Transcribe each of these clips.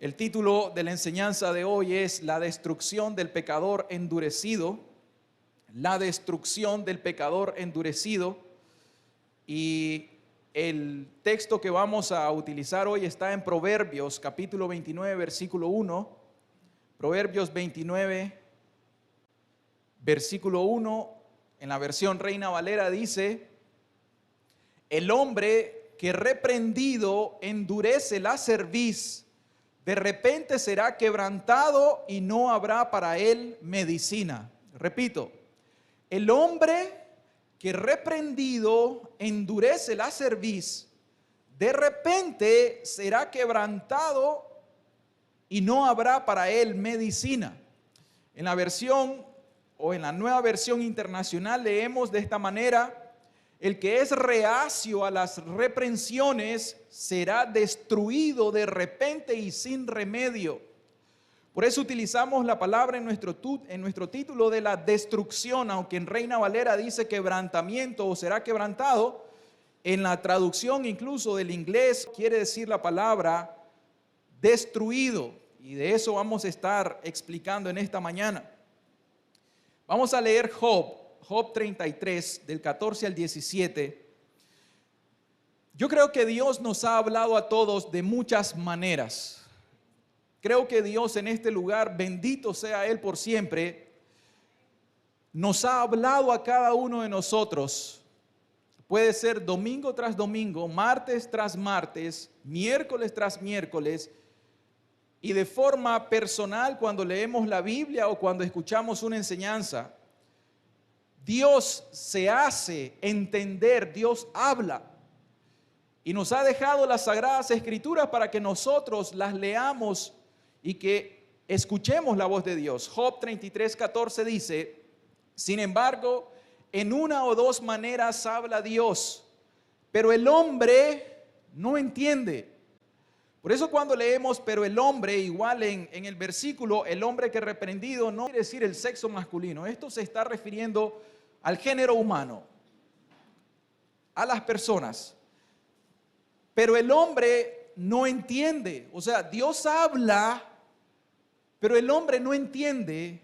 El título de la enseñanza de hoy es La destrucción del pecador endurecido. La destrucción del pecador endurecido. Y el texto que vamos a utilizar hoy está en Proverbios, capítulo 29, versículo 1. Proverbios 29, versículo 1, en la versión Reina Valera dice: el hombre que reprendido endurece la cerviz, de repente será quebrantado y no habrá para él medicina. Repito, el hombre que reprendido endurece la cerviz, de repente será quebrantado y no habrá para él medicina. En la versión o en la Nueva Versión Internacional leemos de esta manera: el que es reacio a las reprensiones será destruido de repente y sin remedio. Por eso utilizamos la palabra en nuestro título de la destrucción, aunque en Reina Valera dice quebrantamiento o será quebrantado. En la traducción incluso del inglés quiere decir la palabra destruido, y de eso vamos a estar explicando en esta mañana. Vamos a leer Job 33, del 14 al 17. Yo creo que Dios nos ha hablado a todos de muchas maneras. Creo que Dios en este lugar, bendito sea Él por siempre, nos ha hablado a cada uno de nosotros. Puede ser domingo tras domingo, martes tras martes, miércoles tras miércoles, y de forma personal cuando leemos la Biblia o cuando escuchamos una enseñanza. Dios se hace entender, Dios habla y nos ha dejado las Sagradas Escrituras para que nosotros las leamos y que escuchemos la voz de Dios. Job 33, 14 dice: sin embargo, en una o dos maneras habla Dios, pero el hombre no entiende. Por eso cuando leemos pero el hombre, igual en el versículo, el hombre que reprendido, no quiere decir el sexo masculino. Esto se está refiriendo al género humano, a las personas. Pero el hombre no entiende. O sea, Dios habla, pero el hombre no entiende.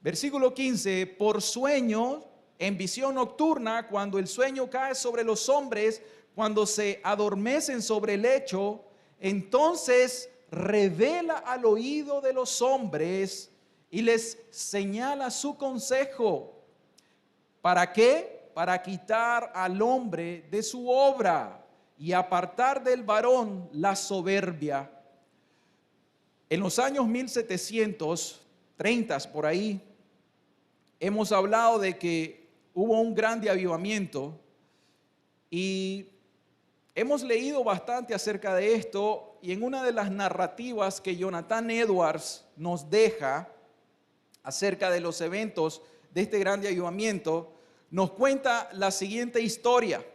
Versículo 15: por sueño, en visión nocturna, cuando el sueño cae sobre los hombres, cuando se adormecen sobre el lecho, entonces revela al oído de los hombres y les señala su consejo. ¿Para qué? Para quitar al hombre de su obra y apartar del varón la soberbia. En los años 1730, por ahí, hemos hablado de que hubo un gran avivamiento y hemos leído bastante acerca de esto, y en una de las narrativas que Jonathan Edwards nos deja acerca de los eventos de este gran avivamiento, nos cuenta la siguiente historia.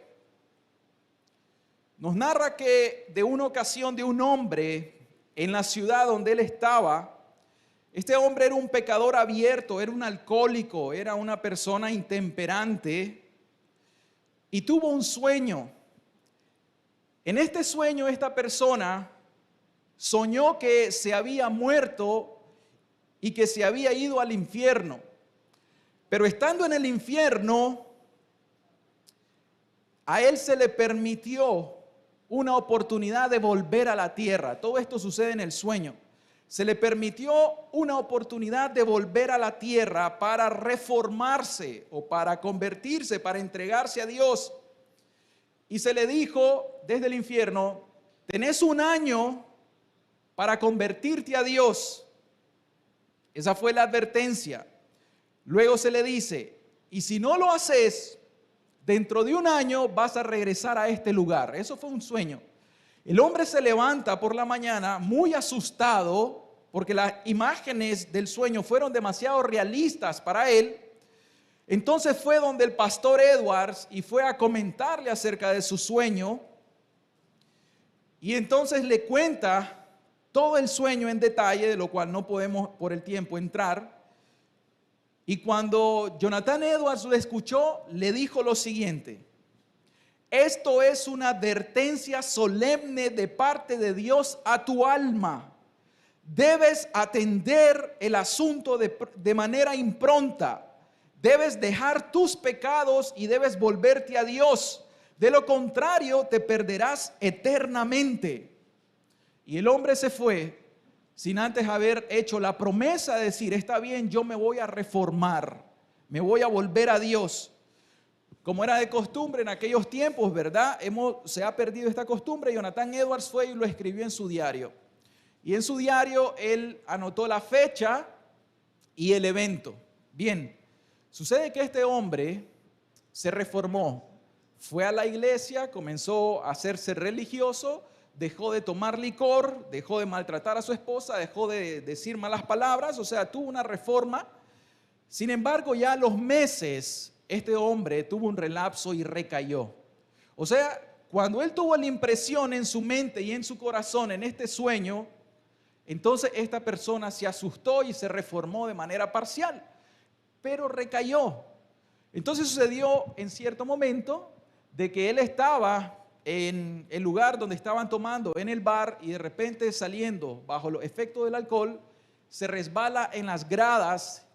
Nos narra que de una ocasión de un hombre en la ciudad donde él estaba. Este hombre era un pecador abierto, era un alcohólico, era una persona intemperante y tuvo un sueño. En este sueño esta persona soñó que se había muerto y que se había ido al infierno. Pero estando en el infierno, a él se le permitió una oportunidad de volver a la tierra. Todo esto sucede en el sueño. Se le permitió una oportunidad de volver a la tierra para reformarse o para convertirse, para entregarse a Dios. Y se le dijo desde el infierno: tenés un año para convertirte a Dios. Esa fue la advertencia. Luego se le dice: y si no lo haces, dentro de un año vas a regresar a este lugar. Eso fue un sueño. El hombre se levanta por la mañana muy asustado porque las imágenes del sueño fueron demasiado realistas para él. Entonces fue donde el pastor Edwards y fue a comentarle acerca de su sueño. Y entonces le cuenta todo el sueño en detalle, de lo cual no podemos por el tiempo entrar. Y cuando Jonathan Edwards lo escuchó, le dijo lo siguiente: esto es una advertencia solemne de parte de Dios a tu alma. debes atender el asunto de manera impronta. Debes dejar tus pecados y debes volverte a Dios. De lo contrario, te perderás eternamente. Y el hombre se fue sin antes haber hecho la promesa de decir, está bien, yo me voy a reformar, me voy a volver a Dios. Como era de costumbre en aquellos tiempos, ¿verdad? Se ha perdido esta costumbre. Jonathan Edwards fue y lo escribió en su diario. Y en su diario él anotó la fecha y el evento. Bien, sucede que este hombre se reformó. Fue a la iglesia, comenzó a hacerse religioso, dejó de tomar licor, dejó de maltratar a su esposa, dejó de decir malas palabras, o sea, tuvo una reforma. Sin embargo, ya a los meses, este hombre tuvo un relapso y recayó. O sea, cuando él tuvo la impresión en su mente y en su corazón, en este sueño, entonces esta persona se asustó y se reformó de manera parcial, pero recayó. Entonces sucedió en cierto momento de que él estaba en el lugar donde estaban tomando, en el bar, y de repente saliendo bajo los efectos del alcohol, se resbala en las gradas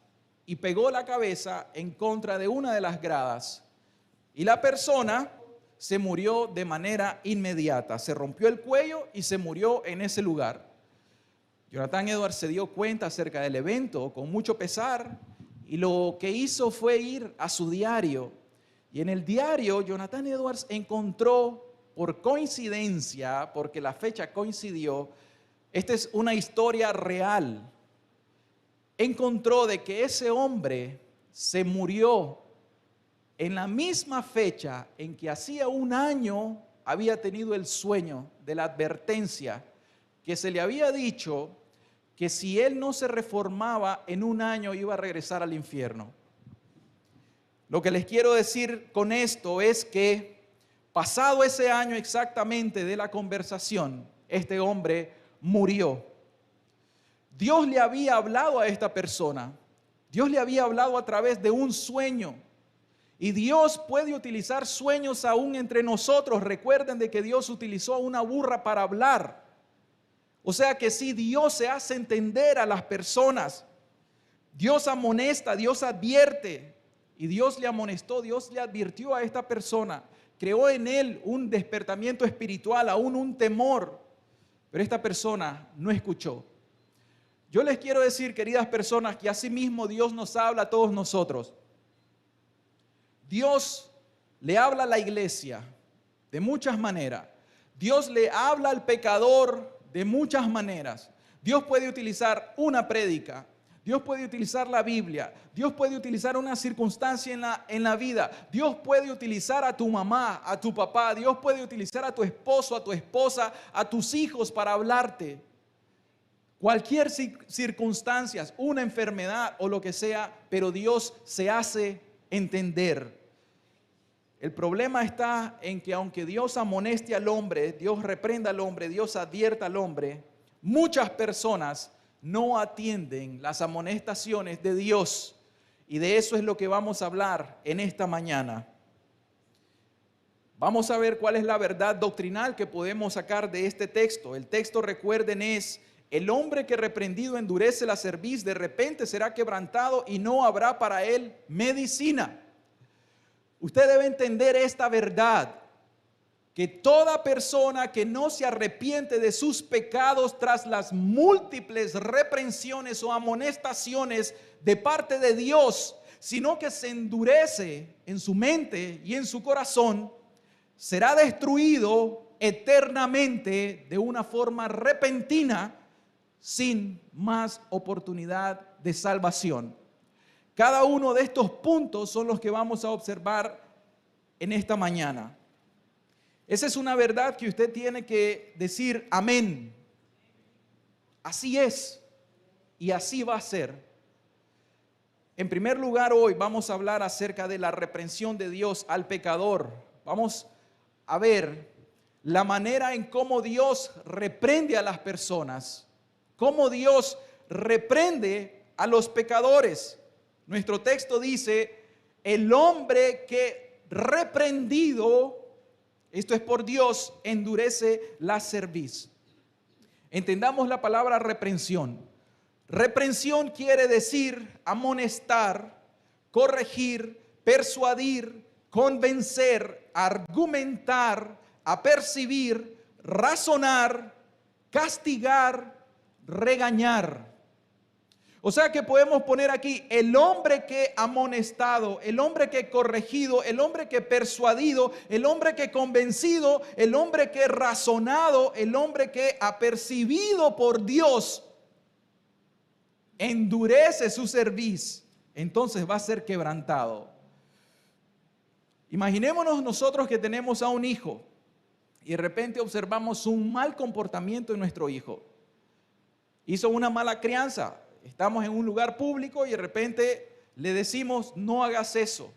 y pegó la cabeza en contra de una de las gradas. Y la persona se murió de manera inmediata, se rompió el cuello y se murió en ese lugar. Jonathan Edwards se dio cuenta acerca del evento con mucho pesar y lo que hizo fue ir a su diario. Y en el diario Jonathan Edwards encontró, por coincidencia, porque la fecha coincidió, esta es una historia real, encontró de que ese hombre se murió en la misma fecha en que hacía un año había tenido el sueño de la advertencia que se le había dicho que si él no se reformaba en un año iba a regresar al infierno. Lo que les quiero decir con esto es que pasado ese año exactamente de la conversación, este hombre murió. Dios le había hablado a esta persona. Dios le había hablado a través de un sueño. Y Dios puede utilizar sueños aún entre nosotros. Recuerden de que Dios utilizó a una burra para hablar. O sea que sí, Dios se hace entender a las personas. Dios amonesta, Dios advierte. Y Dios le amonestó, Dios le advirtió a esta persona. Creó en él un despertamiento espiritual, aún un temor. Pero esta persona no escuchó. Yo les quiero decir, queridas personas, que asimismo Dios nos habla a todos nosotros. Dios le habla a la iglesia de muchas maneras. Dios le habla al pecador de muchas maneras. Dios puede utilizar una prédica. Dios puede utilizar la Biblia. Dios puede utilizar una circunstancia en la vida. Dios puede utilizar a tu mamá, a tu papá. Dios puede utilizar a tu esposo, a tu esposa, a tus hijos para hablarte. Cualquier circunstancia, una enfermedad o lo que sea, pero Dios se hace entender. El problema está en que aunque Dios amoneste al hombre, Dios reprenda al hombre, Dios advierta al hombre, muchas personas no atienden las amonestaciones de Dios. Y de eso es lo que vamos a hablar en esta mañana. Vamos a ver cuál es la verdad doctrinal que podemos sacar de este texto. El texto, recuerden, es: el hombre que reprendido endurece la cerviz, de repente será quebrantado y no habrá para él medicina. Usted debe entender esta verdad, que toda persona que no se arrepiente de sus pecados tras las múltiples reprensiones o amonestaciones de parte de Dios, sino que se endurece en su mente y en su corazón, será destruido eternamente de una forma repentina, sin más oportunidad de salvación. Cada uno de estos puntos son los que vamos a observar en esta mañana. Esa es una verdad que usted tiene que decir amén. Así es y así va a ser. En primer lugar, hoy vamos a hablar acerca de la reprensión de Dios al pecador. Vamos a ver la manera en cómo Dios reprende a las personas, cómo Dios reprende a los pecadores. Nuestro texto dice: el hombre que reprendido, esto es por Dios, endurece la cerviz. Entendamos la palabra reprensión. Reprensión quiere decir amonestar, corregir, persuadir, convencer, argumentar, apercibir, razonar, castigar, regañar. O sea que podemos poner aquí el hombre que amonestado, el hombre que corregido, el hombre que persuadido, el hombre que convencido, el hombre que razonado, el hombre que apercibido por Dios endurece su cerviz, entonces va a ser quebrantado. Imaginémonos nosotros que tenemos a un hijo y de repente observamos un mal comportamiento en nuestro hijo. Hizo una mala crianza, estamos en un lugar público y de repente le decimos, no hagas eso,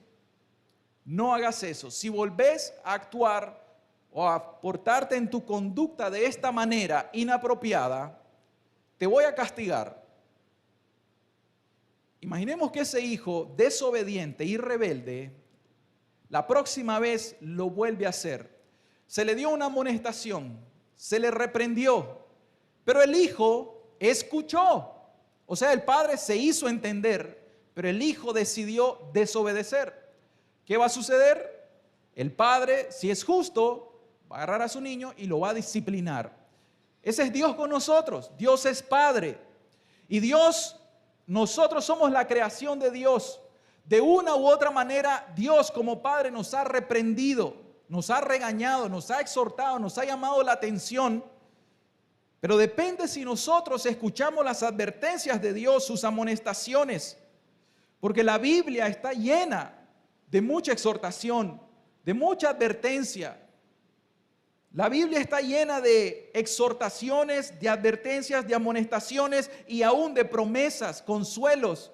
no hagas eso. Si volvés a actuar o a portarte en tu conducta de esta manera inapropiada, te voy a castigar. Imaginemos que ese hijo desobediente y rebelde, la próxima vez lo vuelve a hacer. Se le dio una amonestación, se le reprendió, pero el hijo escuchó. O sea, el padre se hizo entender, pero el hijo decidió desobedecer. ¿Qué va a suceder? El padre, si es justo, va a agarrar a su niño y lo va a disciplinar. Ese es Dios con nosotros. Dios es Padre. Y Dios, nosotros somos la creación de Dios. De una u otra manera, Dios como Padre nos ha reprendido, nos ha regañado, nos ha exhortado, nos ha llamado la atención. Pero depende si nosotros escuchamos las advertencias de Dios, sus amonestaciones. Porque la Biblia está llena de mucha exhortación, de mucha advertencia. La Biblia está llena de exhortaciones, de advertencias, de amonestaciones y aún de promesas, consuelos.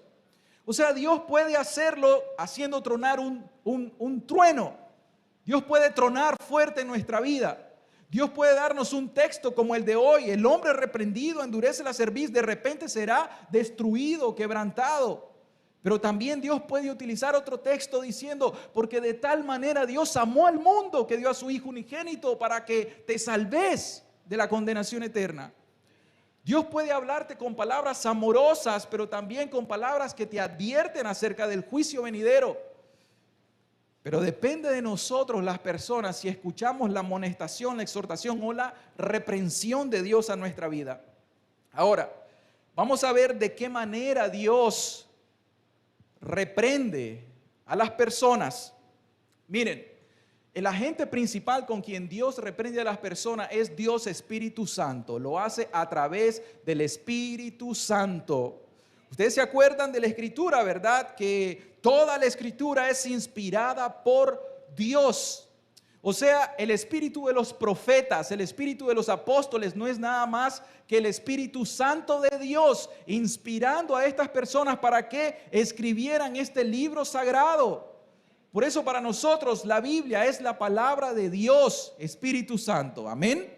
O sea, Dios puede hacerlo haciendo tronar un trueno. Dios puede tronar fuerte en nuestra vida. Dios puede darnos un texto como el de hoy. El hombre reprendido endurece la cerviz, de repente será destruido, quebrantado. Pero también Dios puede utilizar otro texto diciendo, porque de tal manera Dios amó al mundo que dio a su Hijo unigénito para que te salves de la condenación eterna. Dios puede hablarte con palabras amorosas, pero también con palabras que te advierten acerca del juicio venidero. Pero depende de nosotros las personas si escuchamos la amonestación, la exhortación o la reprensión de Dios a nuestra vida. Ahora, vamos a ver de qué manera Dios reprende a las personas. Miren, el agente principal con quien Dios reprende a las personas es Dios Espíritu Santo. Lo hace a través del Espíritu Santo. Ustedes se acuerdan de la Escritura, ¿verdad? Que toda la Escritura es inspirada por Dios. O sea, el espíritu de los profetas, el espíritu de los apóstoles no es nada más que el Espíritu Santo de Dios inspirando a estas personas para que escribieran este libro sagrado. Por eso para nosotros la Biblia es la palabra de Dios, Espíritu Santo. Amén.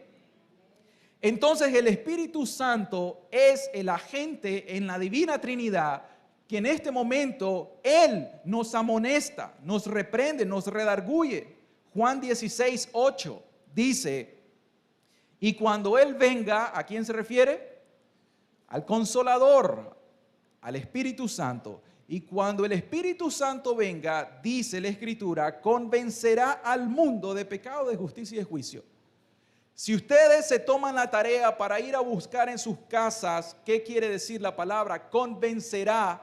Entonces el Espíritu Santo es el agente en la Divina Trinidad que en este momento Él nos amonesta, nos reprende, nos redarguye. Juan 16:8 dice, y cuando Él venga, ¿a quién se refiere? Al Consolador, al Espíritu Santo. Y cuando el Espíritu Santo venga, dice la Escritura, convencerá al mundo de pecado, de justicia y de juicio. Si ustedes se toman la tarea para ir a buscar en sus casas, ¿qué quiere decir la palabra? Convencerá,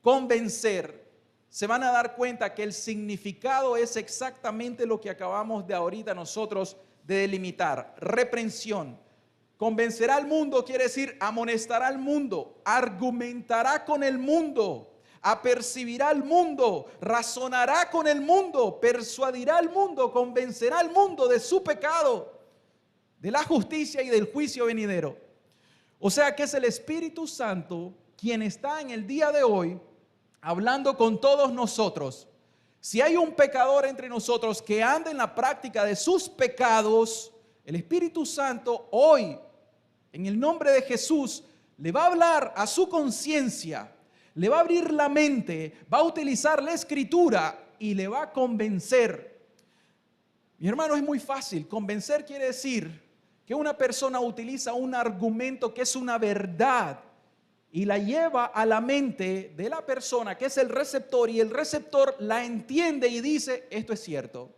convencer. Se van a dar cuenta que el significado es exactamente lo que acabamos de ahorita nosotros de delimitar. Reprensión. Convencerá al mundo quiere decir amonestará al mundo, argumentará con el mundo, apercibirá al mundo, razonará con el mundo, persuadirá al mundo, convencerá al mundo de su pecado, de la justicia y del juicio venidero. O sea que es el Espíritu Santo quien está en el día de hoy hablando con todos nosotros. Si hay un pecador entre nosotros que anda en la práctica de sus pecados, el Espíritu Santo hoy, en el nombre de Jesús, le va a hablar a su conciencia, le va a abrir la mente, va a utilizar la Escritura y le va a convencer. Mi hermano, es muy fácil. Convencer quiere decir que una persona utiliza un argumento que es una verdad y la lleva a la mente de la persona que es el receptor, y el receptor la entiende y dice, esto es cierto.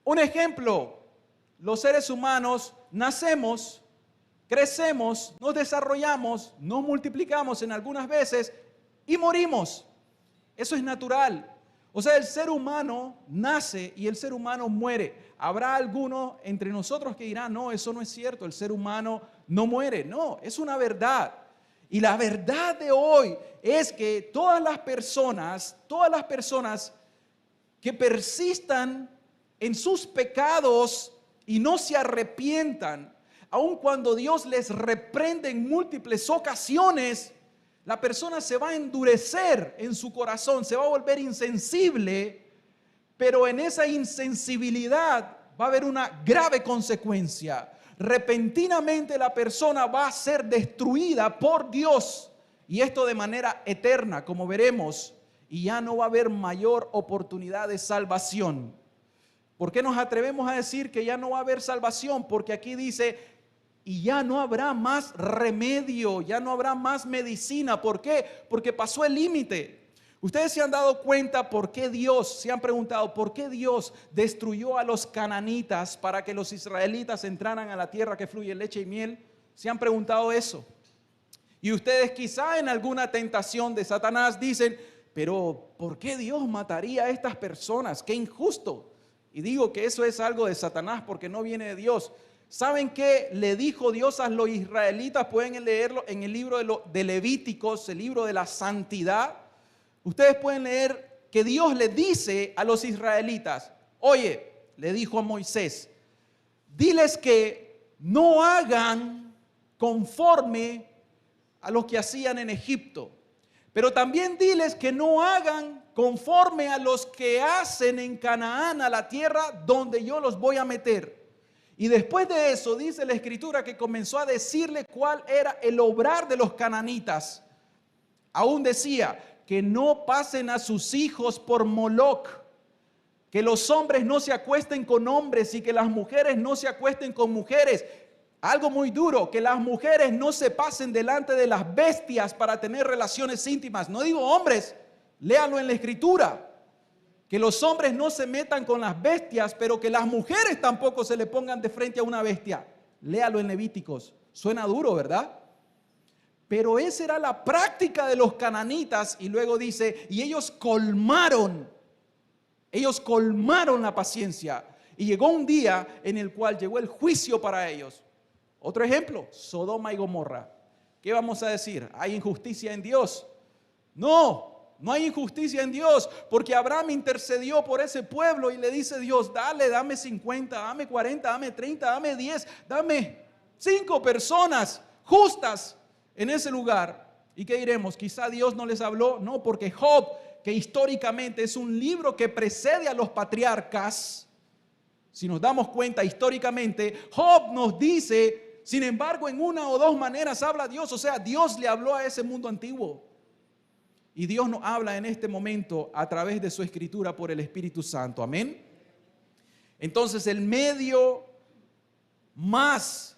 Un ejemplo, los seres humanos nacemos, crecemos, nos desarrollamos, nos multiplicamos en algunas veces y morimos. Eso es natural. O sea, el ser humano nace y el ser humano muere. Habrá alguno entre nosotros que dirá, no, eso no es cierto, el ser humano no muere. No, es una verdad. Y la verdad de hoy es que todas las personas que persistan en sus pecados y no se arrepientan, aun cuando Dios les reprende en múltiples ocasiones, la persona se va a endurecer en su corazón, se va a volver insensible, pero en esa insensibilidad va a haber una grave consecuencia. Repentinamente la persona va a ser destruida por Dios, y esto de manera eterna, como veremos, y ya no va a haber mayor oportunidad de salvación. ¿Por qué nos atrevemos a decir que ya no va a haber salvación? Porque aquí dice, y ya no habrá más remedio, ya no habrá más medicina. ¿Por qué? Porque pasó el límite. Ustedes se han dado cuenta por qué Dios, se han preguntado por qué Dios destruyó a los cananitas para que los israelitas entraran a la tierra que fluye leche y miel. ¿Se han preguntado eso? Y ustedes quizá en alguna tentación de Satanás dicen, pero ¿por qué Dios mataría a estas personas? ¡Qué injusto! Y digo que eso es algo de Satanás porque no viene de Dios. ¿Saben qué le dijo Dios a los israelitas? Pueden leerlo en el libro de Levíticos, el libro de la santidad. Ustedes pueden leer que Dios le dice a los israelitas, oye, le dijo a Moisés, diles que no hagan conforme a lo que hacían en Egipto, pero también diles que no hagan conforme a los que hacen en Canaán, a la tierra donde yo los voy a meter. Y después de eso dice la escritura que comenzó a decirle cuál era el obrar de los cananitas. Aún decía que no pasen a sus hijos por Moloc, que los hombres no se acuesten con hombres y que las mujeres no se acuesten con mujeres. Algo muy duro, que las mujeres no se pasen delante de las bestias para tener relaciones íntimas. No digo hombres, léalo en la escritura. Que los hombres no se metan con las bestias, pero que las mujeres tampoco se le pongan de frente a una bestia. Léalo en Levíticos. Suena duro, ¿verdad? Pero esa era la práctica de los cananitas, y luego dice, y ellos colmaron la paciencia, y llegó un día en el cual llegó el juicio para ellos. Otro ejemplo, Sodoma y Gomorra. ¿Qué vamos a decir? ¿Hay injusticia en Dios? No hay injusticia en Dios, porque Abraham intercedió por ese pueblo y le dice Dios, dame 50, dame 40, dame 30, dame 10, dame 5 personas justas en ese lugar. ¿Y qué diremos? Quizá Dios no les habló. No, porque Job, que históricamente es un libro que precede a los patriarcas, si nos damos cuenta históricamente, Job nos dice, sin embargo, en una o dos maneras habla Dios. O sea, Dios le habló a ese mundo antiguo. Y Dios nos habla en este momento a través de su escritura por el Espíritu Santo. Amén. Entonces, el medio más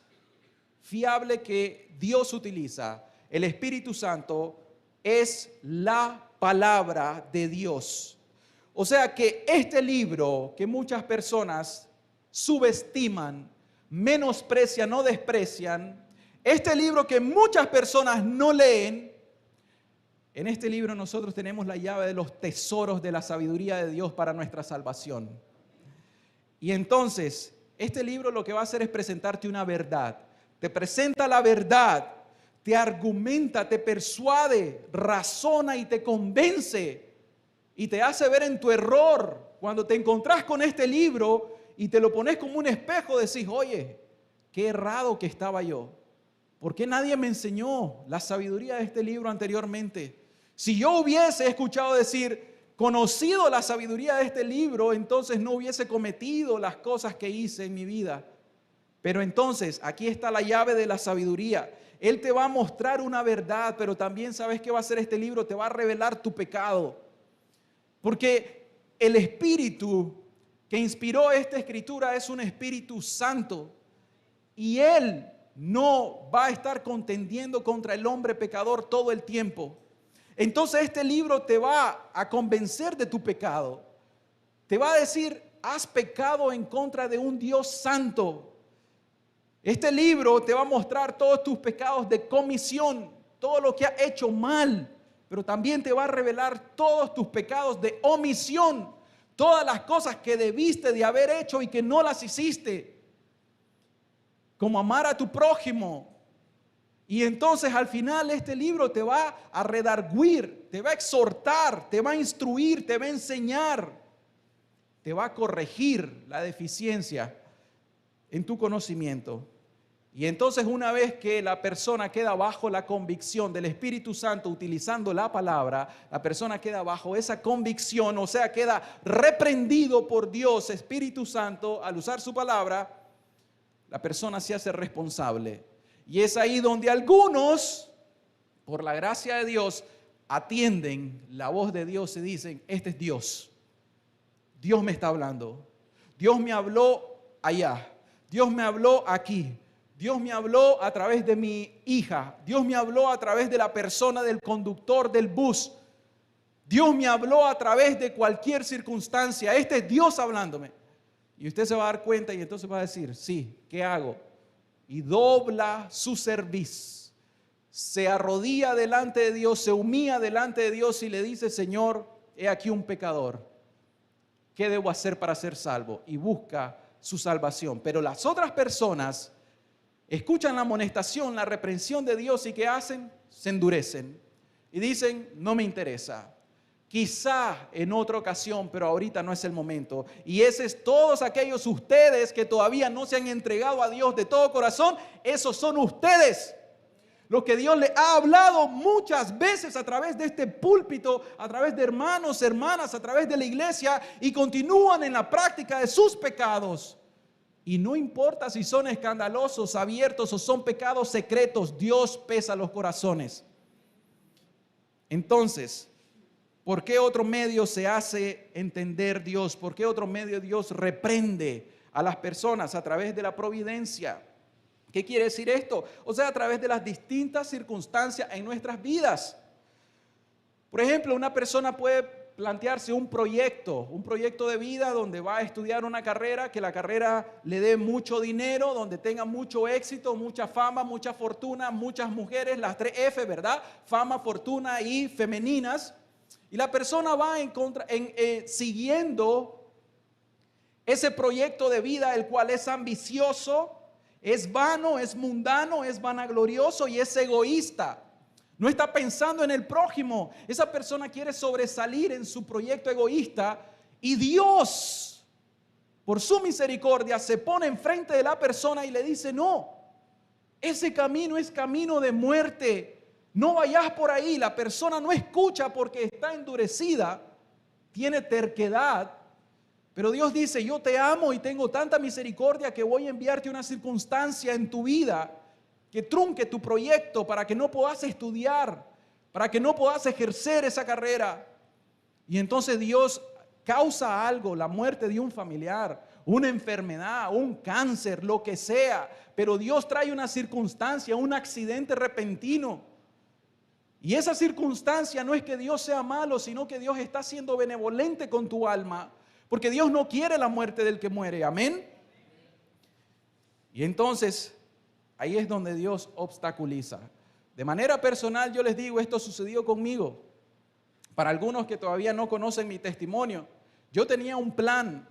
fiable que Dios utiliza, el Espíritu Santo, es la palabra de Dios. O sea que este libro que muchas personas subestiman, menosprecian o desprecian, este libro que muchas personas no leen, en este libro nosotros tenemos la llave de los tesoros de la sabiduría de Dios para nuestra salvación. Y entonces, este libro lo que va a hacer es presentarte una verdad. Te presenta la verdad, te argumenta, te persuade, razona y te convence. Y te hace ver en tu error. Cuando te encontrás con este libro y te lo pones como un espejo, decís, oye, qué errado que estaba yo. ¿Por qué nadie me enseñó la sabiduría de este libro anteriormente? Si yo hubiese escuchado decir, conocido la sabiduría de este libro, entonces no hubiese cometido las cosas que hice en mi vida. Pero entonces, aquí está la llave de la sabiduría. Él te va a mostrar una verdad, pero también sabes qué va a hacer este libro, te va a revelar tu pecado. Porque el espíritu que inspiró esta escritura es un Espíritu Santo. y Él no va a estar contendiendo contra el hombre pecador todo el tiempo. Entonces este libro te va a convencer de tu pecado. Te va a decir, has pecado en contra de un Dios santo. Este libro te va a mostrar todos tus pecados de comisión, todo lo que has hecho mal, pero también te va a revelar todos tus pecados de omisión, todas las cosas que debiste de haber hecho y que no las hiciste, como amar a tu prójimo. Y entonces al final este libro te va a redarguir, te va a exhortar, te va a instruir, te va a enseñar, te va a corregir la deficiencia en tu conocimiento. Y entonces una vez que la persona queda bajo la convicción del Espíritu Santo utilizando la palabra, la persona queda bajo esa convicción, o sea, queda reprendido por Dios, Espíritu Santo, al usar su palabra, la persona se hace responsable. Y es ahí donde algunos, por la gracia de Dios, atienden la voz de Dios y dicen, este es Dios. Dios me está hablando. Dios me habló allá. Dios me habló aquí. Dios me habló a través de mi hija. Dios me habló a través de la persona del conductor del bus. Dios me habló a través de cualquier circunstancia. Este es Dios hablándome. Y usted se va a dar cuenta y entonces va a decir, sí, ¿qué hago? Y dobla su cerviz, se arrodilla delante de Dios, se humilla delante de Dios y le dice, Señor, he aquí un pecador, ¿qué debo hacer para ser salvo? Y busca su salvación. Pero las otras personas escuchan la amonestación, la reprensión de Dios y ¿qué hacen? Se endurecen y dicen, no me interesa. Quizá en otra ocasión, pero ahorita no es el momento. Y ese es todos aquellos ustedes que todavía no se han entregado a Dios de todo corazón. Esos son ustedes. Los que Dios les ha hablado muchas veces a través de este púlpito, a través de hermanos, hermanas, a través de la iglesia y continúan en la práctica de sus pecados. Y no importa si son escandalosos, abiertos o son pecados secretos, Dios pesa los corazones. Entonces, ¿por qué otro medio se hace entender Dios? ¿Por qué otro medio Dios reprende a las personas? A través de la providencia. ¿Qué quiere decir esto? O sea, a través de las distintas circunstancias en nuestras vidas. Por ejemplo, una persona puede plantearse un proyecto de vida donde va a estudiar una carrera, que la carrera le dé mucho dinero, donde tenga mucho éxito, mucha fama, mucha fortuna, muchas mujeres, las 3 F, ¿verdad? Fama, fortuna y femeninas. Y la persona va siguiendo ese proyecto de vida, el cual es ambicioso, es vano, es mundano, es vanaglorioso y es egoísta. No está pensando en el prójimo. Esa persona quiere sobresalir en su proyecto egoísta y Dios, por su misericordia, se pone enfrente de la persona y le dice, no, ese camino es camino de muerte. No vayas por ahí. La persona no escucha porque está endurecida, tiene terquedad. Pero Dios dice, yo te amo y tengo tanta misericordia que voy a enviarte una circunstancia en tu vida que trunque tu proyecto para que no puedas estudiar, para que no puedas ejercer esa carrera. Y entonces Dios causa algo, la muerte de un familiar, una enfermedad, un cáncer, lo que sea. Pero Dios trae una circunstancia, un accidente repentino. Y esa circunstancia no es que Dios sea malo, sino que Dios está siendo benevolente con tu alma, porque Dios no quiere la muerte del que muere, amén. Y entonces, ahí es donde Dios obstaculiza. De manera personal, yo les digo, esto sucedió conmigo. Para algunos que todavía no conocen mi testimonio, yo tenía un plan.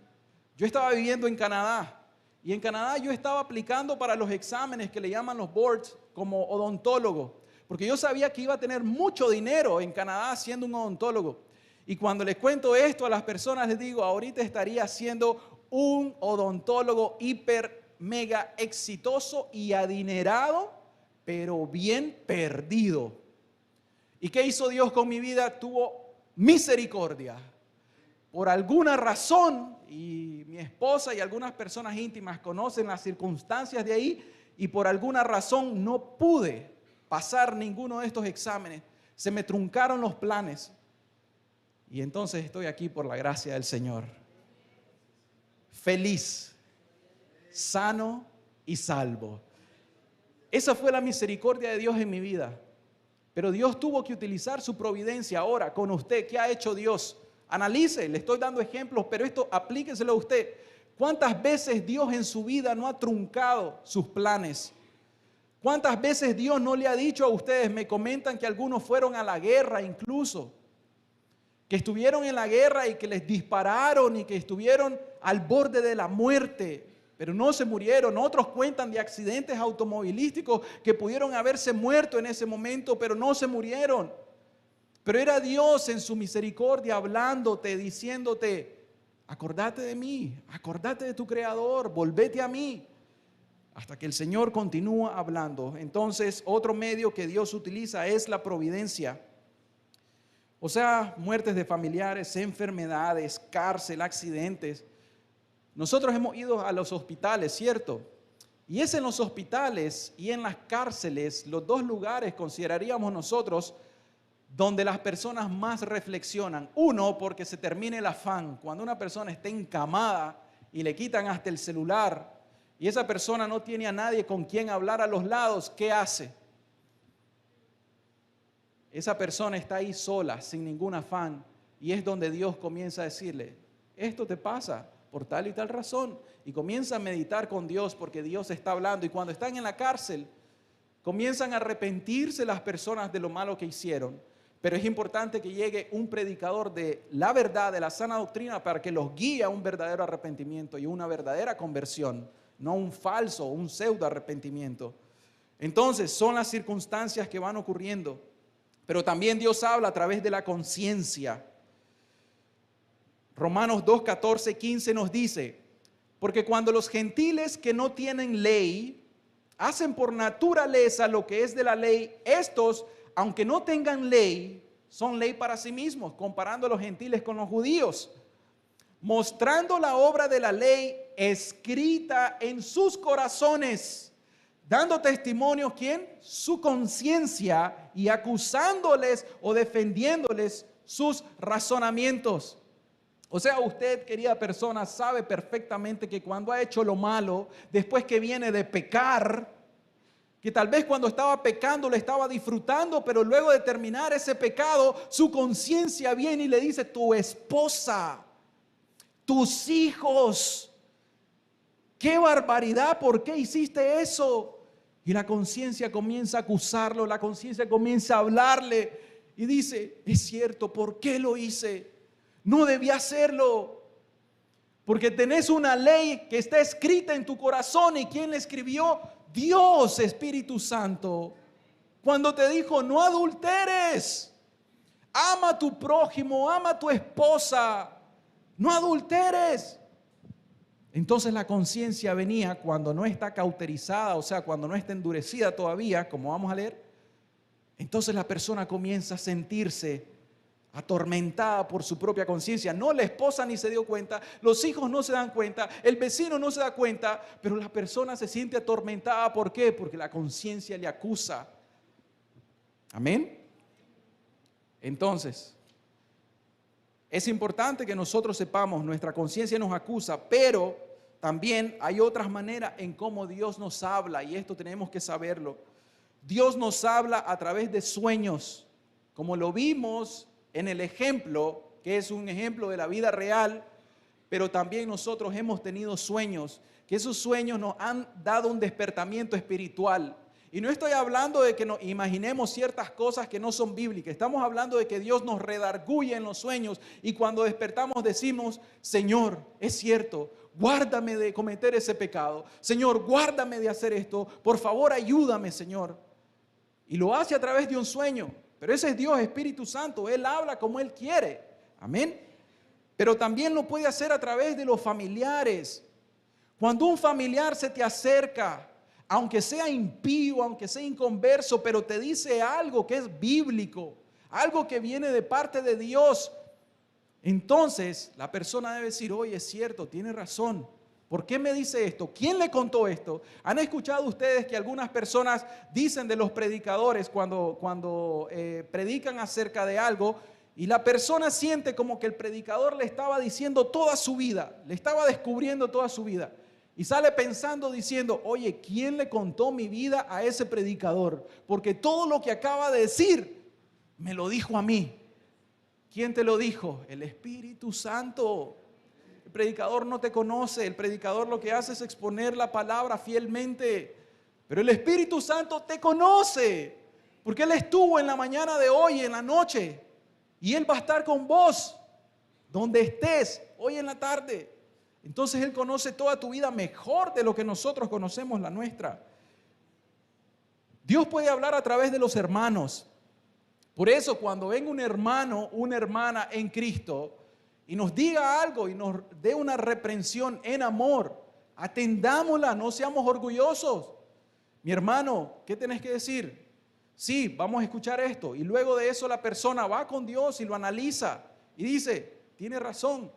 Yo estaba viviendo en Canadá, y en Canadá yo estaba aplicando para los exámenes que le llaman los boards como odontólogo. Porque yo sabía que iba a tener mucho dinero en Canadá siendo un odontólogo. Y cuando les cuento esto a las personas, les digo, ahorita estaría siendo un odontólogo hiper, mega exitoso y adinerado, pero bien perdido. ¿Y qué hizo Dios con mi vida? Tuvo misericordia. Por alguna razón, y mi esposa y algunas personas íntimas conocen las circunstancias de ahí, y por alguna razón no pude pasar ninguno de estos exámenes. Se me truncaron los planes. Y entonces estoy aquí por la gracia del Señor. Feliz, sano y salvo. Esa fue la misericordia de Dios en mi vida. Pero Dios tuvo que utilizar su providencia. Ahora, con usted, ¿qué ha hecho Dios? Analice, le estoy dando ejemplos, pero esto aplíqueselo a usted. ¿Cuántas veces Dios en su vida no ha truncado sus planes? ¿Cuántas veces Dios no le ha dicho a ustedes? Me comentan que algunos fueron a la guerra incluso, que estuvieron en la guerra y que les dispararon y que estuvieron al borde de la muerte, pero no se murieron. Otros cuentan de accidentes automovilísticos que pudieron haberse muerto en ese momento, pero no se murieron. Pero era Dios en su misericordia hablándote, diciéndote, acordate de mí, acordate de tu Creador, volvete a mí. Hasta que el Señor continúa hablando. Entonces, otro medio que Dios utiliza es la providencia. O sea, muertes de familiares, enfermedades, cárcel, accidentes. Nosotros hemos ido a los hospitales, ¿cierto? Y es en los hospitales y en las cárceles, los dos lugares consideraríamos nosotros donde las personas más reflexionan. Uno, porque se termina el afán. Cuando una persona está encamada y le quitan hasta el celular y esa persona no tiene a nadie con quien hablar a los lados, ¿qué hace? Esa persona está ahí sola, sin ningún afán, y es donde Dios comienza a decirle, esto te pasa por tal y tal razón, y comienza a meditar con Dios porque Dios está hablando. Y cuando están en la cárcel, comienzan a arrepentirse las personas de lo malo que hicieron, pero es importante que llegue un predicador de la verdad, de la sana doctrina, para que los guíe a un verdadero arrepentimiento y una verdadera conversión, no un falso, un pseudo arrepentimiento. Entonces son las circunstancias que van ocurriendo. Pero también Dios habla a través de la conciencia. Romanos 2, 14, 15 nos dice, porque cuando los gentiles que no tienen ley hacen por naturaleza lo que es de la ley, estos, aunque no tengan ley, son ley para sí mismos, comparando a los gentiles con los judíos, mostrando la obra de la ley escrita en sus corazones, dando testimonio, ¿quién? Su conciencia, y acusándoles o defendiéndoles sus razonamientos. O sea, usted, querida persona, sabe perfectamente que cuando ha hecho lo malo, después que viene de pecar, que tal vez cuando estaba pecando lo estaba disfrutando, pero luego de terminar ese pecado, su conciencia viene y le dice, tu esposa, tus hijos, qué barbaridad, ¿por qué hiciste eso? Y la conciencia comienza a acusarlo, la conciencia comienza a hablarle y dice, es cierto, ¿por qué lo hice? No debía hacerlo, porque tenés una ley que está escrita en tu corazón. ¿Y quién la escribió? Dios, Espíritu Santo. Cuando te dijo, no adulteres, ama a tu prójimo, ama a tu esposa, no adulteres. Entonces la conciencia venía cuando no está cauterizada, o sea, cuando no está endurecida todavía, como vamos a leer. Entonces la persona comienza a sentirse atormentada por su propia conciencia. No, la esposa ni se dio cuenta, los hijos no se dan cuenta, el vecino no se da cuenta, pero la persona se siente atormentada. ¿Por qué? Porque la conciencia le acusa. Amén. Entonces, es importante que nosotros sepamos, nuestra conciencia nos acusa, pero también hay otras maneras en cómo Dios nos habla, y esto tenemos que saberlo. Dios nos habla a través de sueños, como lo vimos en el ejemplo, que es un ejemplo de la vida real, pero también nosotros hemos tenido sueños, que esos sueños nos han dado un despertamiento espiritual. Y no estoy hablando de que nos imaginemos ciertas cosas que no son bíblicas. Estamos hablando de que Dios nos redarguye en los sueños y cuando despertamos decimos, Señor, es cierto, guárdame de cometer ese pecado. Señor, guárdame de hacer esto. Por favor, ayúdame, Señor. Y lo hace a través de un sueño. Pero ese es Dios, Espíritu Santo. Él habla como Él quiere. Amén. Pero también lo puede hacer a través de los familiares. Cuando un familiar se te acerca, aunque sea impío, aunque sea inconverso, pero te dice algo que es bíblico, algo que viene de parte de Dios, entonces la persona debe decir, oye, es cierto, tiene razón. ¿Por qué me dice esto? ¿Quién le contó esto? ¿Han escuchado ustedes que algunas personas dicen de los predicadores cuando predican acerca de algo y la persona siente como que el predicador le estaba diciendo toda su vida, le estaba descubriendo toda su vida? Y sale pensando, diciendo, oye, ¿quién le contó mi vida a ese predicador? Porque todo lo que acaba de decir, me lo dijo a mí. ¿Quién te lo dijo? El Espíritu Santo. El predicador no te conoce, el predicador lo que hace es exponer la palabra fielmente. Pero el Espíritu Santo te conoce, porque Él estuvo en la mañana de hoy, en la noche, y Él va a estar con vos, donde estés, hoy en la tarde. Entonces Él conoce toda tu vida mejor de lo que nosotros conocemos la nuestra. Dios puede hablar a través de los hermanos. Por eso cuando venga un hermano, una hermana en Cristo y nos diga algo y nos dé una reprensión en amor, atendámosla, no seamos orgullosos. Mi hermano, ¿qué tenés que decir? Sí, vamos a escuchar esto. Y luego de eso la persona va con Dios y lo analiza y dice, tiene razón.